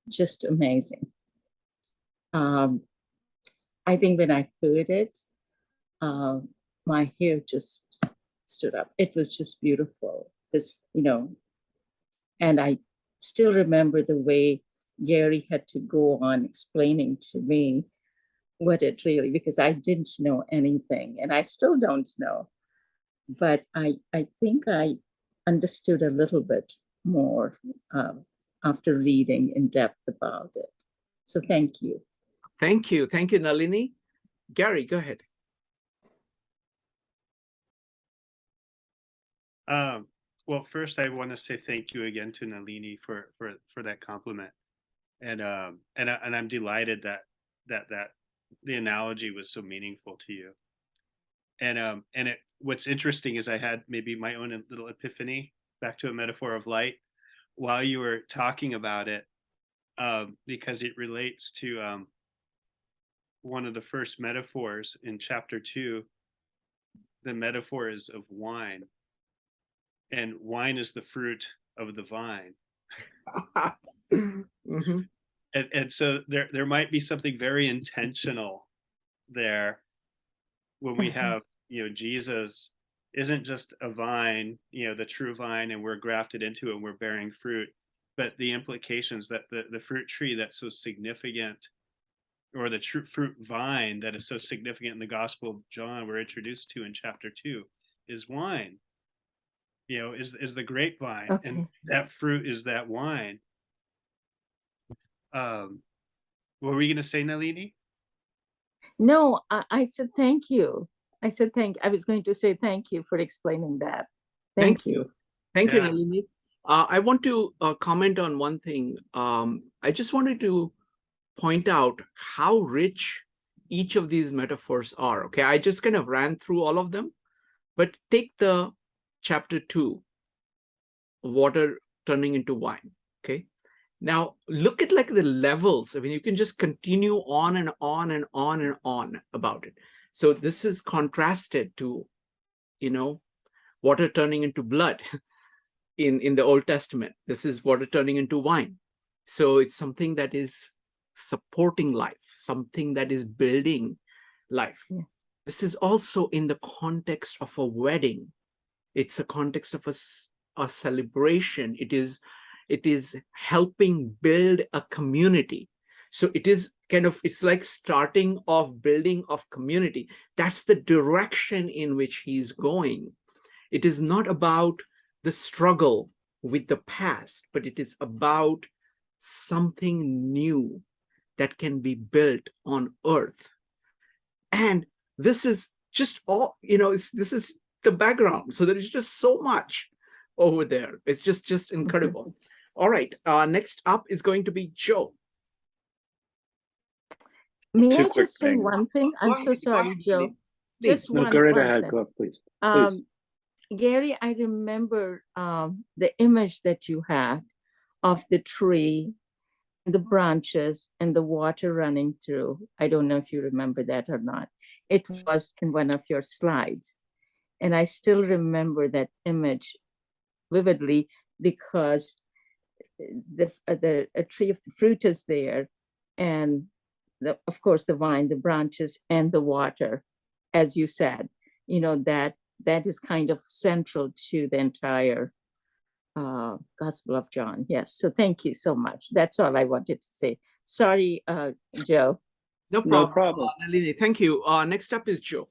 just amazing. I think when I heard it, my hair just stood up. It was just beautiful. And I still remember the way Gary had to go on explaining to me what it really, because I didn't know anything and I still don't know. But I think I understood a little bit more after reading in depth about it. So thank you. Thank you. Thank you, Nalini. Gary, go ahead. Well, first I want to say thank you again to Nalini for that compliment, and I'm delighted that the analogy was so meaningful to you. And what's interesting is I had maybe my own little epiphany back to a metaphor of light while you were talking about it, because it relates to one of the first metaphors in chapter 2. The metaphor is of wine. And wine is the fruit of the vine. Mm-hmm. And so there might be something very intentional there when we have, Jesus isn't just a vine, the true vine, and we're grafted into it and we're bearing fruit, but the implications that the fruit tree that's so significant, or the true fruit vine that is so significant in the Gospel of John we're introduced to in chapter 2 is wine. Is the grapevine, Okay. and that fruit is that wine. What were we going to say, Nalini? No, I said thank you. I was going to say thank you for explaining that. Thank you. Thank you, Yeah. Nalini. I want to comment on one thing. I just wanted to point out how rich each of these metaphors are. Okay, I just kind of ran through all of them, but take the chapter 2, water turning into wine. Okay, now look at like the levels. I mean, you can just continue on and on and on and on about it. So this is contrasted to, water turning into blood in the Old Testament. This is water turning into wine. So it's something that is supporting life, something that is building life. Yeah. This is also in the context of a wedding. It's a context of a celebration. It is helping build a community. So it is it's like starting off building of community. That's the direction in which he's going. It is not about the struggle with the past, but it is about something new that can be built on earth. And this is just all, this is the background. So there is just so much over there. It's just incredible. All right. Next up is going to be Joe. May Two I quick just say things. one thing? I'm so sorry, Joe. Just No, one. go right one ahead. sec. Go, please. Please. Gary, I remember the image that you had of the tree, the branches, and the water running through. I don't know if you remember that or not. It was in one of your slides. And I still remember that image vividly because a tree of the fruit is there, and of course the vine, the branches, and the water, as you said, that is kind of central to the entire Gospel of John. Yes, so thank you so much. That's all I wanted to say. Sorry, Joe. No No problem. problem. Nalini, thank you. Next up is Joe.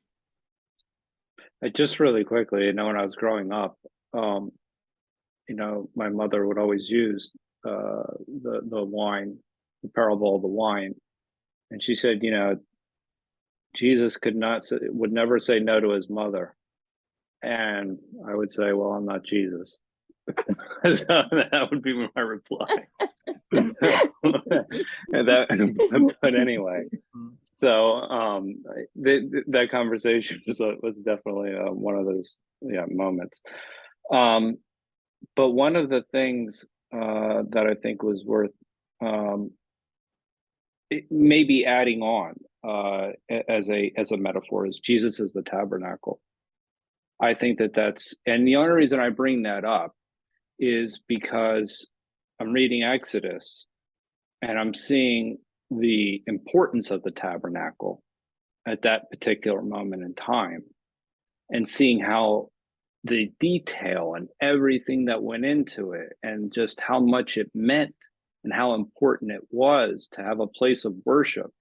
Just really quickly, when I was growing up, my mother would always use the wine, the parable of the wine, and she said, Jesus would never say no to his mother, and I would say, well, I'm not Jesus. So that would be my reply. But anyway, so that conversation was definitely one of those moments. But one of the things that I think was worth maybe adding on as a metaphor is Jesus as the tabernacle. I think and the only reason I bring that up is because I'm reading Exodus and I'm seeing the importance of the tabernacle at that particular moment in time, and seeing how the detail and everything that went into it, and just how much it meant and how important it was to have a place of worship,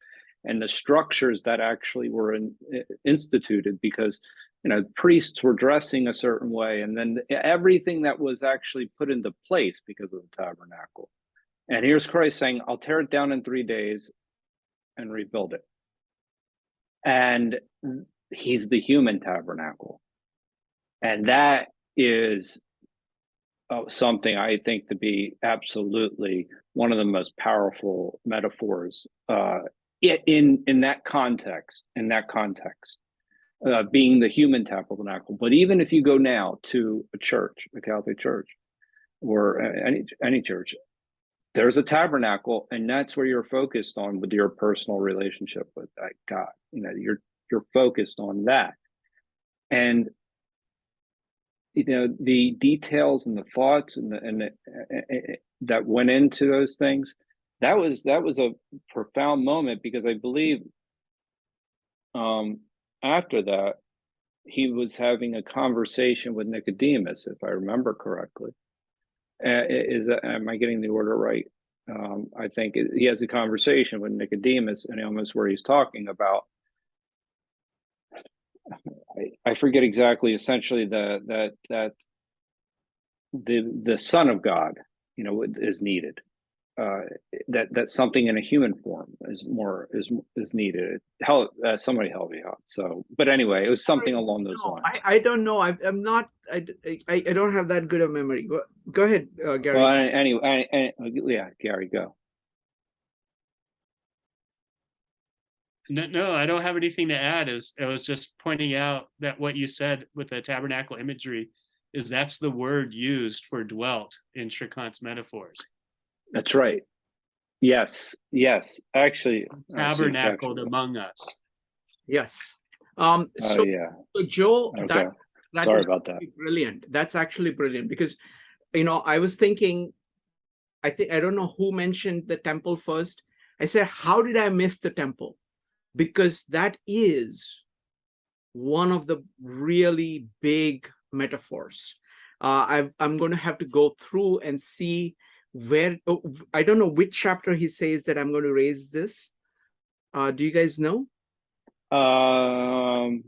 and the structures that actually were instituted, because priests were dressing a certain way, and then everything that was actually put into place because of the tabernacle. And here's Christ saying, I'll tear it down in 3 days and rebuild it. And he's the human tabernacle. And that is something I think to be absolutely one of the most powerful metaphors in that context, being the human tabernacle. But even if you go now to a church, a Catholic church, or any church, there's a tabernacle, and that's where you're focused on with your personal relationship with God. You're focused on that, and the details and the thoughts and that went into those things. That was a profound moment, because I believe after that he was having a conversation with Nicodemus, if I remember correctly. Am I getting the order right? I think he has a conversation with Nicodemus, and almost where he's talking about, I forget exactly, essentially that the Son of God, is needed. That something in a human form is needed. Somebody help me out. So, but anyway, it was something along those lines. I don't know. I'm not. I don't have that good a memory. Go ahead, Gary. Well, anyway, yeah, Gary, go. No, I don't have anything to add. I was just pointing out that what you said with the tabernacle imagery is that's the word used for dwelt in Shrikant's metaphors. That's right. Yes. Actually, Tabernacled among us. Yes. So Joe, okay. that Sorry is about that. brilliant. That's actually brilliant, because I was thinking, I don't know who mentioned the temple first. I said, how did I miss the temple? Because that is one of the really big metaphors. I'm going to have to go through and see where. I don't know which chapter he says that I'm going to raise this. Do you guys know? I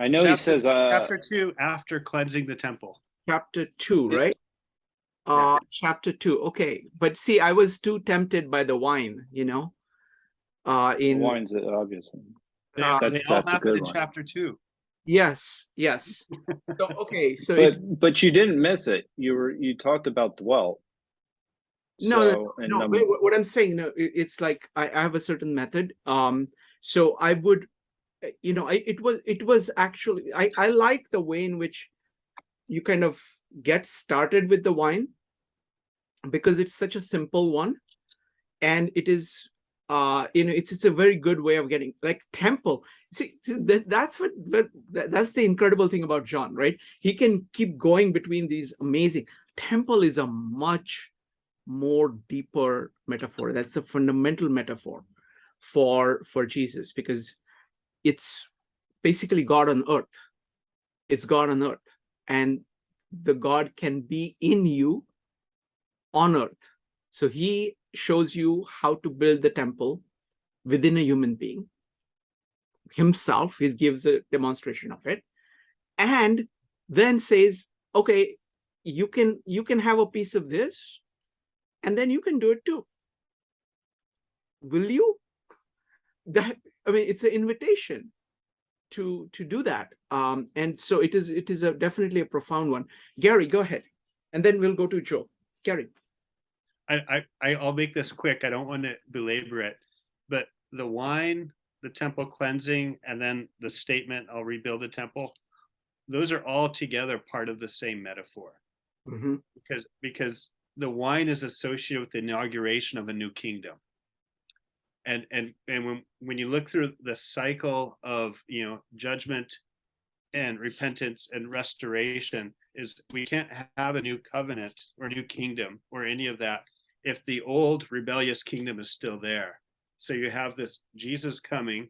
know he says chapter 2, after cleansing the temple. Chapter 2, right? Chapter 2. Okay, but see, I was too tempted by the wine. the wine's obviously. They all that's a happen good in one. chapter 2. Yes. So okay, so but you didn't miss it. You talked about dwelt. No. Wait, what I'm saying, it's like I have a certain method. So I would, it was actually, I like the way in which you kind of get started with the wine, because it's such a simple one, and it is it's a very good way of getting, like, temple. See, that's that's the incredible thing about John, right? He can keep going between these amazing. Temple is a much more deeper metaphor. That's a fundamental metaphor for Jesus, because it's basically God on earth. It's God on earth, and the God can be in you on earth. So he shows you how to build the temple within a human being himself. He gives a demonstration of it, and then says, okay, you can have a piece of this, and then you can do it too. Will you? That, I mean, it's an invitation to do that. And so it is definitely a profound one. Gary, go ahead, and then we'll go to Joe. Gary. I'll make this quick. I don't want to belabor it, but the wine, the temple cleansing, and then the statement, I'll rebuild the temple, those are all together part of the same metaphor. Mm-hmm. Because the wine is associated with the inauguration of a new kingdom. And when you look through the cycle of, judgment and repentance and restoration, is we can't have a new covenant or new kingdom or any of that if the old rebellious kingdom is still there. So you have this Jesus coming,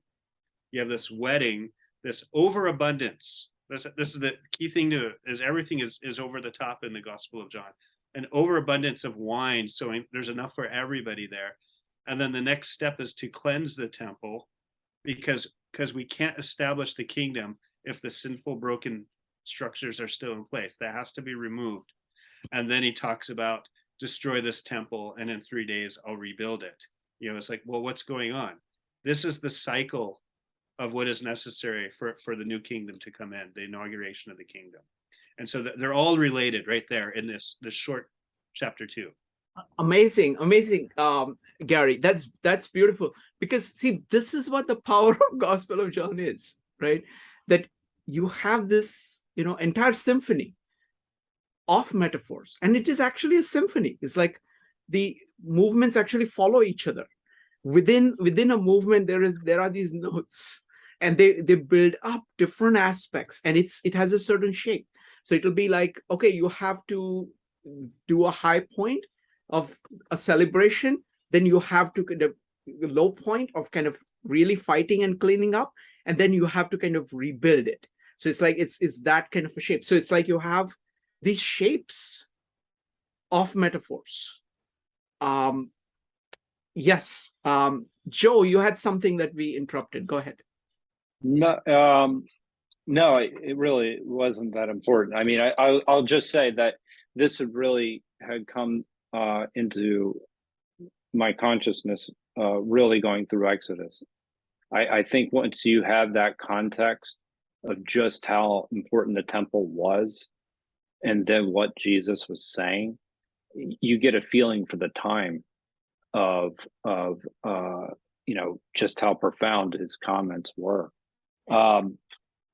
you have this wedding, this overabundance. This is the key thing is everything is over the top in the Gospel of John. An overabundance of wine, so there's enough for everybody there. And then the next step is to cleanse the temple, because we can't establish the kingdom if the sinful, broken structures are still in place. That has to be removed. And then he talks about destroy this temple, and in 3 days I'll rebuild it. It's like, well, what's going on? This is the cycle of what is necessary for the new kingdom to come in, the inauguration of the kingdom. And so they're all related right there in this short chapter 2. Amazing, Gary. That's beautiful, because see, this is what the power of Gospel of John is, right? That you have this, entire symphony of metaphors, and it is actually a symphony. It's like the movements actually follow each other. Within a movement, there are these notes, and they build up different aspects, and it has a certain shape. So it'll be like, okay, you have to do a high point of a celebration, then you have to kind of the low point of kind of really fighting and cleaning up, and then you have to kind of rebuild it. So it's like it's that kind of a shape. So it's like you have these shapes of metaphors. Yes, Joe, you had something that we interrupted. Go ahead. No, no, it really wasn't that important. I mean, I'll just say that this had come into my consciousness really going through Exodus. I think once you have that context of just how important the temple was, and then what Jesus was saying, you get a feeling for the time of just how profound his comments were.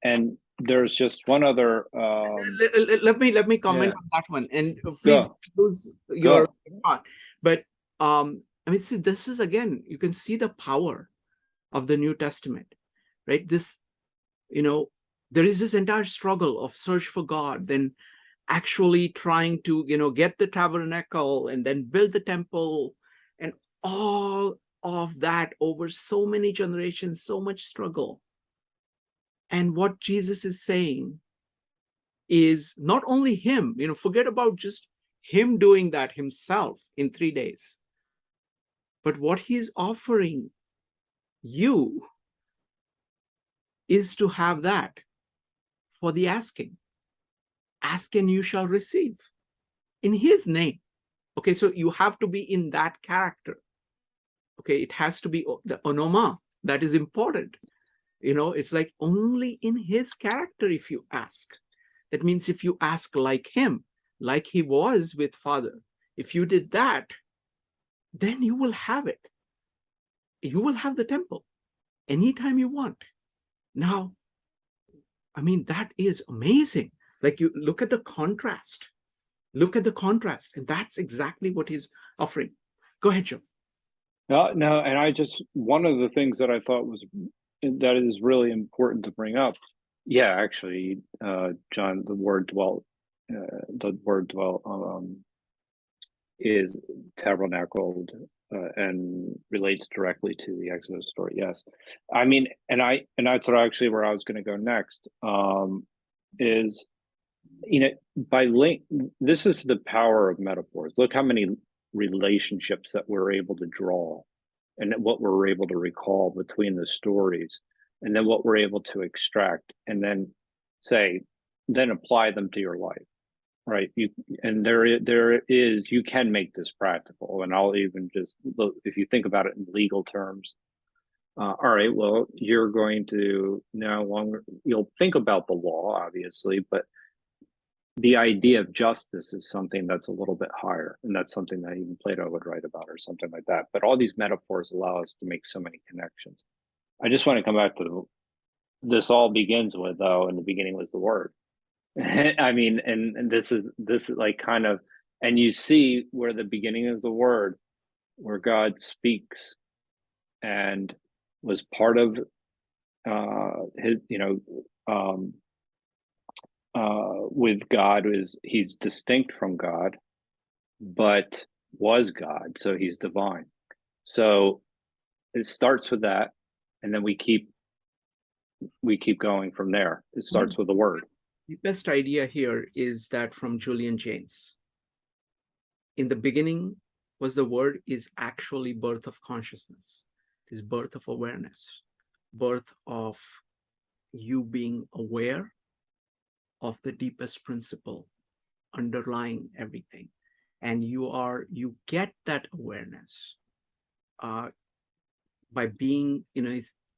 And there's just one other. Let me comment on that one, and please use your thought. But I mean, see, this is, again, you can see the power of the New Testament, right? This, there is this entire struggle of search for God, then actually trying to, get the tabernacle and then build the temple, and all of that over so many generations, so much struggle. And what Jesus is saying is not only him, forget about just him doing that himself in 3 days, but what he's offering you is to have that for the asking. Ask and you shall receive in his name. Okay, so you have to be in that character. Okay, it has to be the onoma. That is important. It's like only in his character if you ask. That means if you ask like him, like he was with Father, if you did that, then you will have it. You will have the temple anytime you want. Now, I mean, that is amazing. Like, you look at the contrast. Look at the contrast. And that's exactly what he's offering. Go ahead, Joe. No, and I just, one of the things that I thought was, that is really important to bring up. Yeah, actually, John, the word dwell, is tabernacled, and relates directly to the Exodus story. Yes, I mean, and that's actually where I was going to go next. Is, by link, this is the power of metaphors. Look how many relationships that we're able to draw, and what we're able to recall between the stories, and then what we're able to extract, and then say, then apply them to your life. Right. There is, you can make this practical. And I'll even just look, if you think about it in legal terms, all right, well, you're going to no longer, you'll think about the law, obviously, but the idea of justice is something that's a little bit higher. And that's something that even Plato would write about, or something like that. But all these metaphors allow us to make so many connections. I just want to come back to this all begins with, though, in the beginning was the word. I mean, and this is like kind of, and you see where the beginning is the word, where God speaks, and was part of his, with God, is he's distinct from God, but was God, so he's divine. So it starts with that, and then we keep going from there. It starts with the word. The best idea here is that from Julian Jaynes. In the beginning was the word is actually birth of consciousness, is birth of awareness, birth of you being aware of the deepest principle underlying everything. And you get that awareness by being,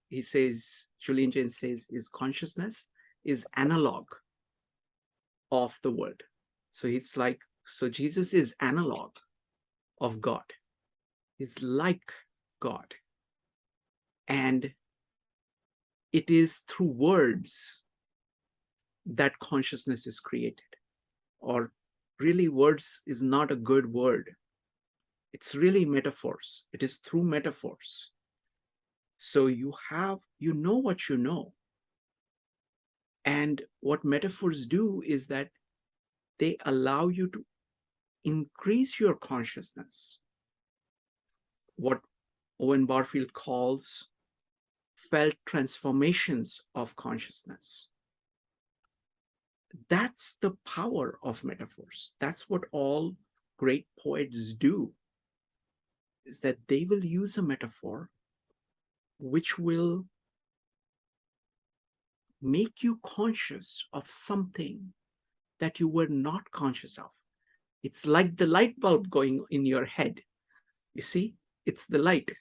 he says, Julian Jaynes says, is consciousness is analog of the word. So it's like, so Jesus is analog of God. He's like God. And it is through words that consciousness is created. Or really, words is not a good word. It's really metaphors. It is through metaphors. So you know what you know. And what metaphors do is that they allow you to increase your consciousness. What Owen Barfield calls felt transformations of consciousness. That's the power of metaphors. That's what all great poets do, is that they will use a metaphor which will make you conscious of something that you were not conscious of. It's like the light bulb going in your head. You see, it's the light.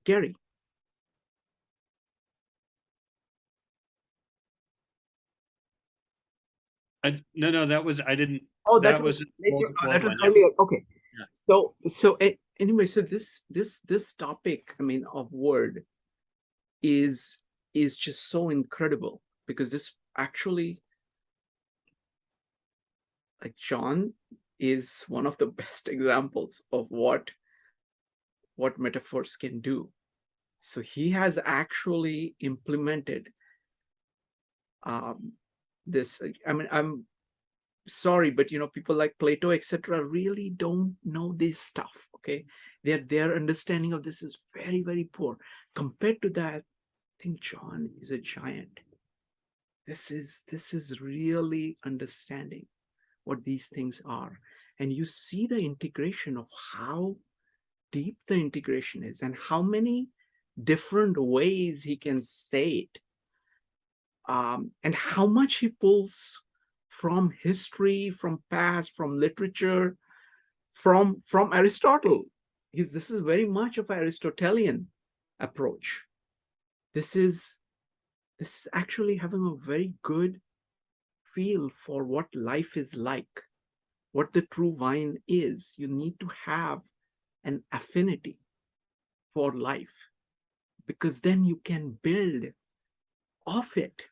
Gary. No, that was, I didn't. Oh, that was earlier. Okay. Yeah. So anyway, so this topic, I mean, of word is just so incredible, because this actually, like, John is one of the best examples of what metaphors can do. So he has actually implemented this. I mean, I'm sorry, but people like Plato, etc., really don't know this stuff. Okay, their understanding of this is very, very poor. Compared to that, I think John is a giant. This is really understanding what these things are, and you see the integration of how deep the integration is, and how many different ways he can say it, and how much he pulls from history, from past, from literature, from Aristotle. This is very much of an Aristotelian approach. This is actually having a very good feel for what life is like, what the true vine is. You need to have an affinity for life, because then you can build off it.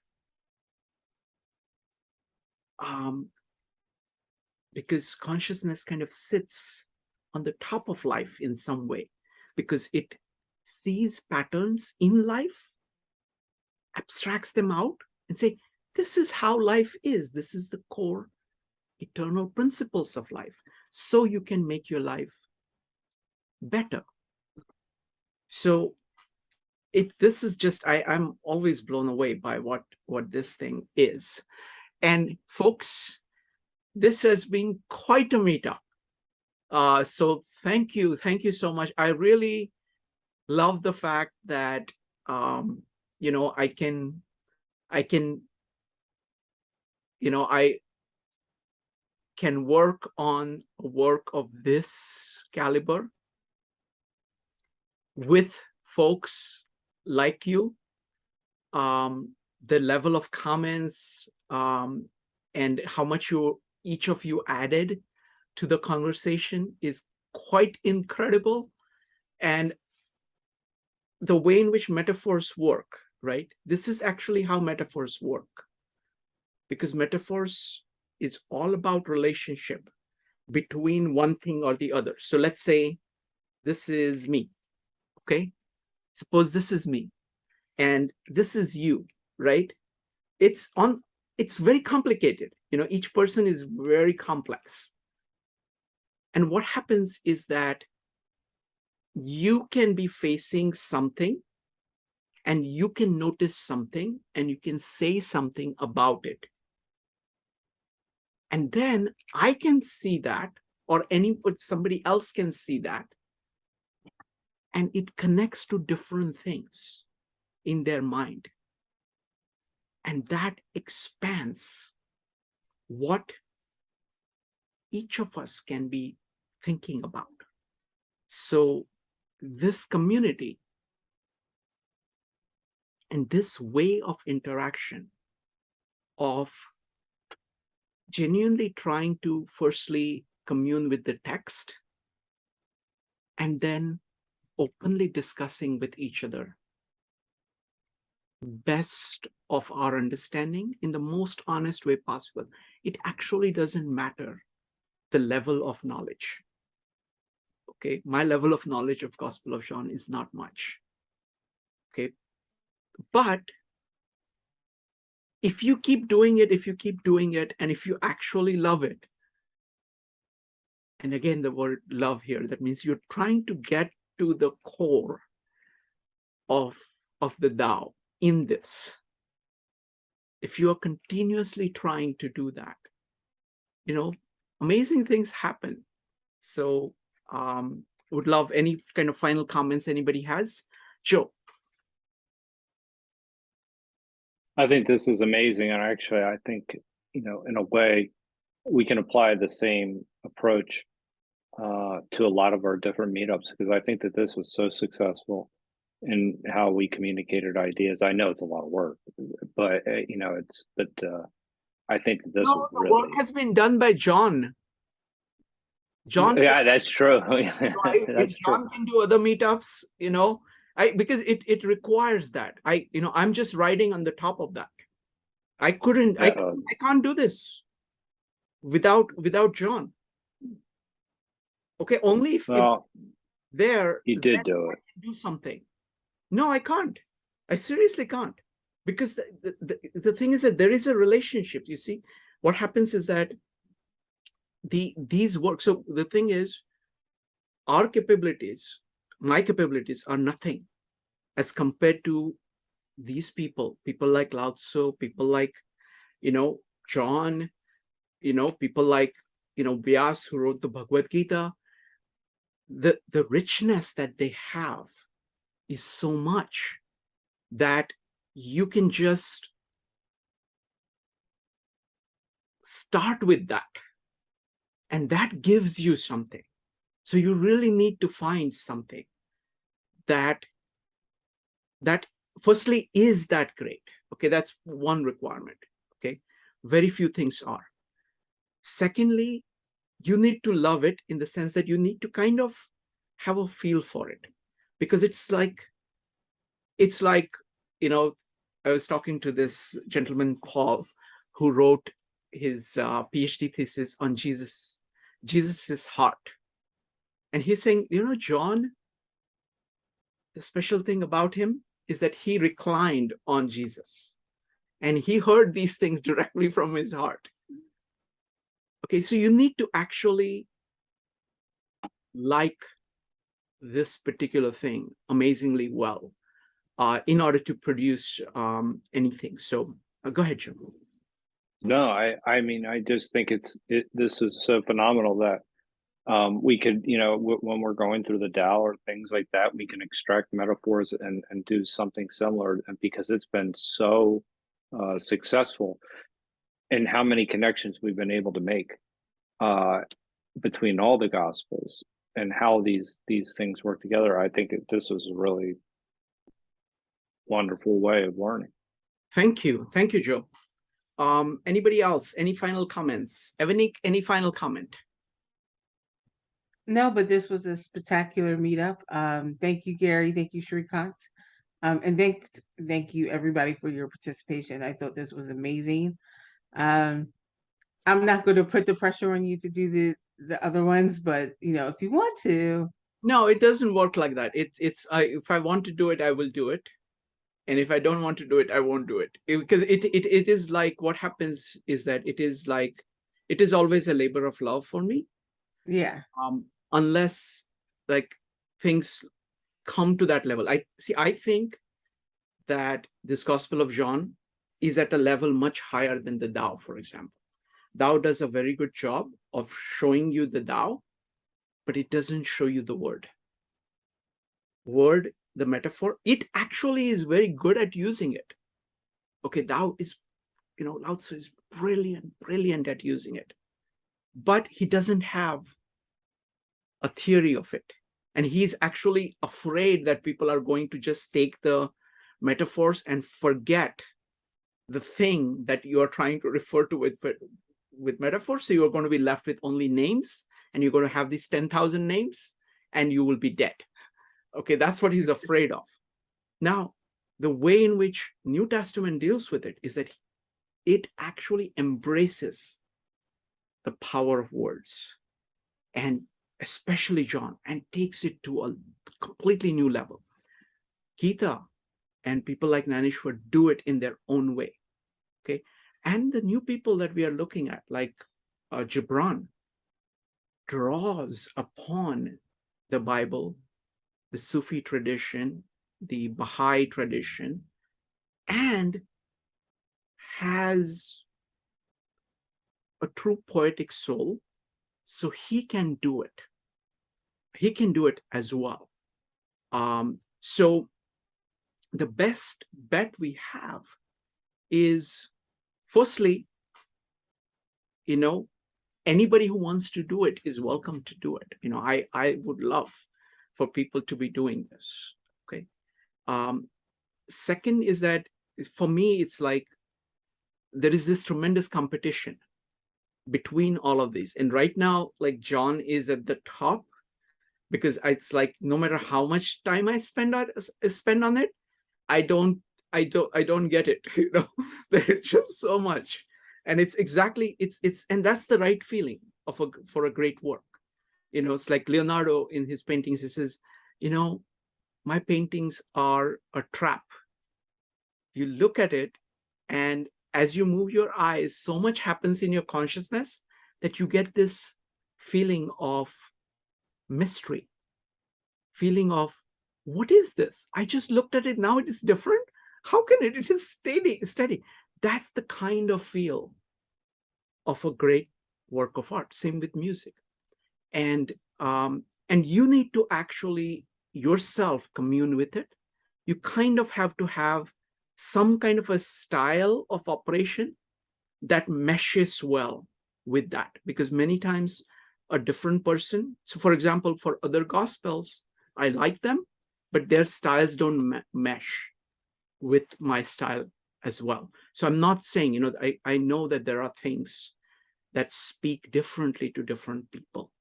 because consciousness kind of sits on the top of life in some way, because it sees patterns in life, abstracts them out, and say, this is how life is. This is the core eternal principles of life. So you can make your life better. So this is just, I'm always blown away by what this thing is. And folks, this has been quite a meetup. So thank you so much. I really love the fact that you know, I can you know, I can work on a work of this caliber with folks like you. The level of comments and how much each of you added to the conversation is quite incredible. And the way in which metaphors work, right? This is actually how metaphors work, because metaphors is all about relationship between one thing or the other. So let's say this is me, okay? Suppose this is me and this is you, right? It's very complicated. You know, each person is very complex. And what happens is that you can be facing something and you can notice something and you can say something about it. And then I can see that, or somebody else can see that, and it connects to different things in their mind. And that expands what each of us can be thinking about. So this community and this way of interaction, of genuinely trying to firstly commune with the text and then openly discussing with each other best of our understanding in the most honest way possible. It actually doesn't matter the level of knowledge. Okay, my level of knowledge of Gospel of John is not much. Okay, but if you keep doing it, and if you actually love it, and again, the word love here, that means you're trying to get to the core of the Tao in this. If you are continuously trying to do that, you know, amazing things happen. So would love any kind of final comments anybody has. Joe. I think this is amazing. And actually, I think, you know, in a way, we can apply the same approach to a lot of our different meetups, because I think that this was so successful in how we communicated ideas. I know it's a lot of work, but you know, I think that this was The really work has been done by John. John, yeah, that's true. If John can do other meetups, you know, because it requires that. I'm just riding on the top of that. I can't do this without John. Okay, only if there you did do it. Do something. No, I can't. I seriously can't, because the thing is that there is a relationship. You see, what happens is that these work. So the thing is, our capabilities, my capabilities, are nothing as compared to these people like Lao Tzu, people like, you know, John, you know, people like, you know, Vyas, who wrote the Bhagavad Gita. The richness that they have is so much that you can just start with that, and that gives you something. So you really need to find something that firstly is that great. Okay, that's one requirement. Okay, very few things are. Secondly, you need to love it in the sense that you need to kind of have a feel for it, because it's like, you know, I was talking to this gentleman, Paul, who wrote his PhD thesis on Jesus's heart. And he's saying, John, the special thing about him is that he reclined on Jesus and he heard these things directly from his heart. Okay, so you need to actually like this particular thing amazingly well in order to produce anything. So go ahead, Joe. No, I mean, I just think this is so phenomenal that we could, when we're going through the Tao or things like that, we can extract metaphors and do something similar. And because it's been so successful, and how many connections we've been able to make between all the gospels and how these things work together, I think this was a really wonderful way of learning. Thank you, Joe. Anybody else? Any final comments? Evanique, any final comment? No, but this was a spectacular meetup. Thank you, Gary. Thank you, Shrikant. And thank you everybody for your participation. I thought this was amazing. I'm not going to put the pressure on you to do the other ones, but if you want to. No, it doesn't work like that. If I want to do it, I will do it. And if I don't want to do it, I won't do it. Because it is like, what happens is that it is always a labor of love for me. Yeah. Unless like things come to that level. I think that this Gospel of John is at a level much higher than the Tao, for example. Tao does a very good job of showing you the Tao, but it doesn't show you the word. Word, the metaphor, it actually is very good at using it. Okay, Tao is, Lao Tzu is brilliant at using it. But he doesn't have a theory of it. And he's actually afraid that people are going to just take the metaphors and forget the thing that you are trying to refer to with metaphors. So you're going to be left with only names, and you're going to have these 10,000 names, and you will be dead. Okay, that's what he's afraid of. Now, the way in which New Testament deals with it is that it actually embraces the power of words, and especially John, and takes it to a completely new level. Gita and people like Naneshwar do it in their own way. Okay, and the new people that we are looking at, like Gibran, draws upon the Bible, the Sufi tradition, the Baha'i tradition, and has a true poetic soul, so he can do it. He can do it as well. So the best bet we have is, firstly, anybody who wants to do it is welcome to do it. I would love for people to be doing this. Okay. Second is that for me, it's like there is this tremendous competition between all of these. And right now, like John is at the top, because it's like no matter how much time I spend on it, I don't get it. There's just so much. And it's and that's the right feeling for a great work. It's like Leonardo in his paintings, he says, my paintings are a trap. You look at it, and as you move your eyes, so much happens in your consciousness that you get this feeling of mystery, feeling of, what is this? I just looked at it, now it is different. How can it is steady. That's the kind of feel of a great work of art. Same with music. And you need to actually yourself commune with it. You kind of have to have some kind of a style of operation that meshes well with that, because many times a different person, so for example, for other gospels, I like them, but their styles don't mesh with my style as well. So I'm not saying, I know that there are things that speak differently to different people,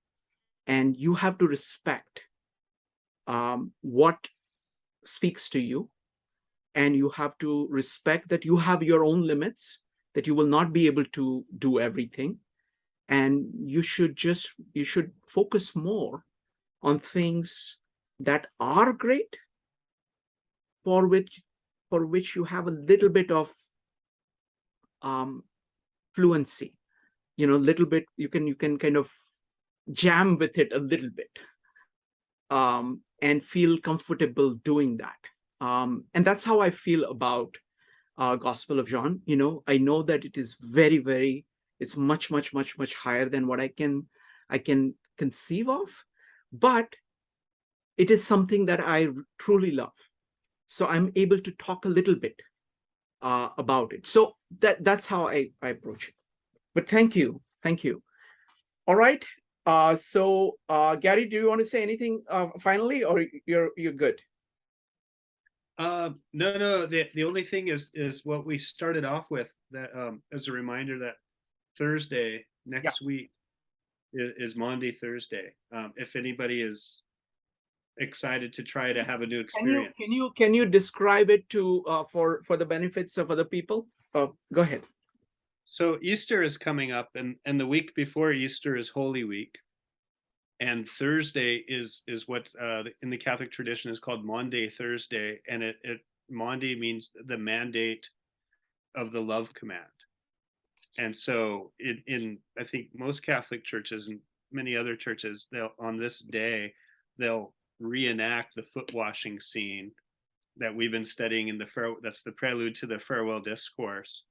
and you have to respect what speaks to you, and you have to respect that you have your own limits, that you will not be able to do everything. And you should focus more on things that are great, for which you have a little bit of fluency, little bit, you can kind of jam with it a little bit, and feel comfortable doing that. And that's how I feel about Gospel of John. I know that it is very, very, it's much, much, much, much higher than what I can conceive of, but it is something that I truly love. So I'm able to talk a little bit about it. So that's how I approach it. But thank you. All right. So Gary, do you want to say anything finally, or you're good? No. The only thing is what we started off with, that as a reminder that Thursday next week is Maundy Thursday. If anybody is excited to try to have a new experience, can you describe it to for the benefits of other people? Go ahead. So Easter is coming up, and the week before Easter is Holy Week, and Thursday is what in the Catholic tradition is called Maundy Thursday, and it Maundy means the mandate of the love command. And so in I think most Catholic churches and many other churches, they'll on this day they'll reenact the foot washing scene that we've been studying in that's the prelude to the farewell discourse,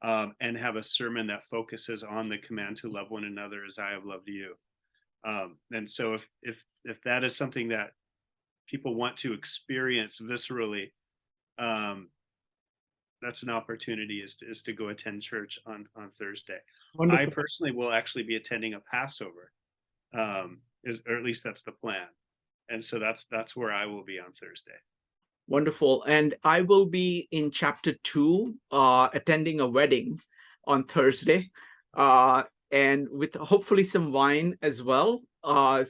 and have a sermon that focuses on the command to love one another as I have loved you. And so if that is something that people want to experience viscerally, that's an opportunity is to go attend church on Thursday. Wonderful. I personally will actually be attending a Passover, or at least that's the plan. And so that's where I will be on Thursday. Wonderful. And I will be in chapter 2, attending a wedding on Thursday, and with hopefully some wine as well. And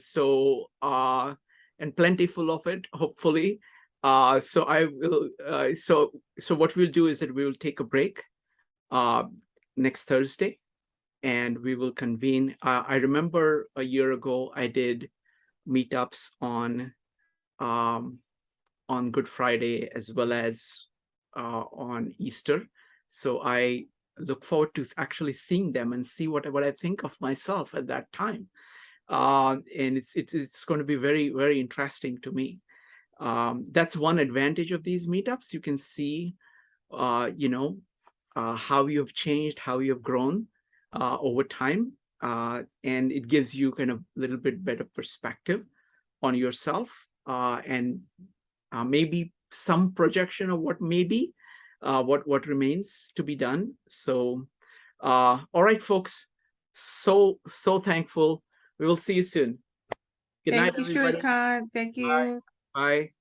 plentiful of it, hopefully. So I will. So what we'll do is that we will take a break next Thursday, and we will convene. I remember a year ago I did meetups on Good Friday as well as on Easter. So I look forward to actually seeing them and see what I think of myself at that time. And it's going to be very, very interesting to me. That's one advantage of these meetups. You can see, how you've changed, how you've grown over time. And it gives you kind of a little bit better perspective on yourself, and maybe some projection of what may be, what remains to be done. So, all right, folks. So thankful. We will see you soon. Good night, Thank you, everybody. Shrikant. Thank you. Bye. Bye.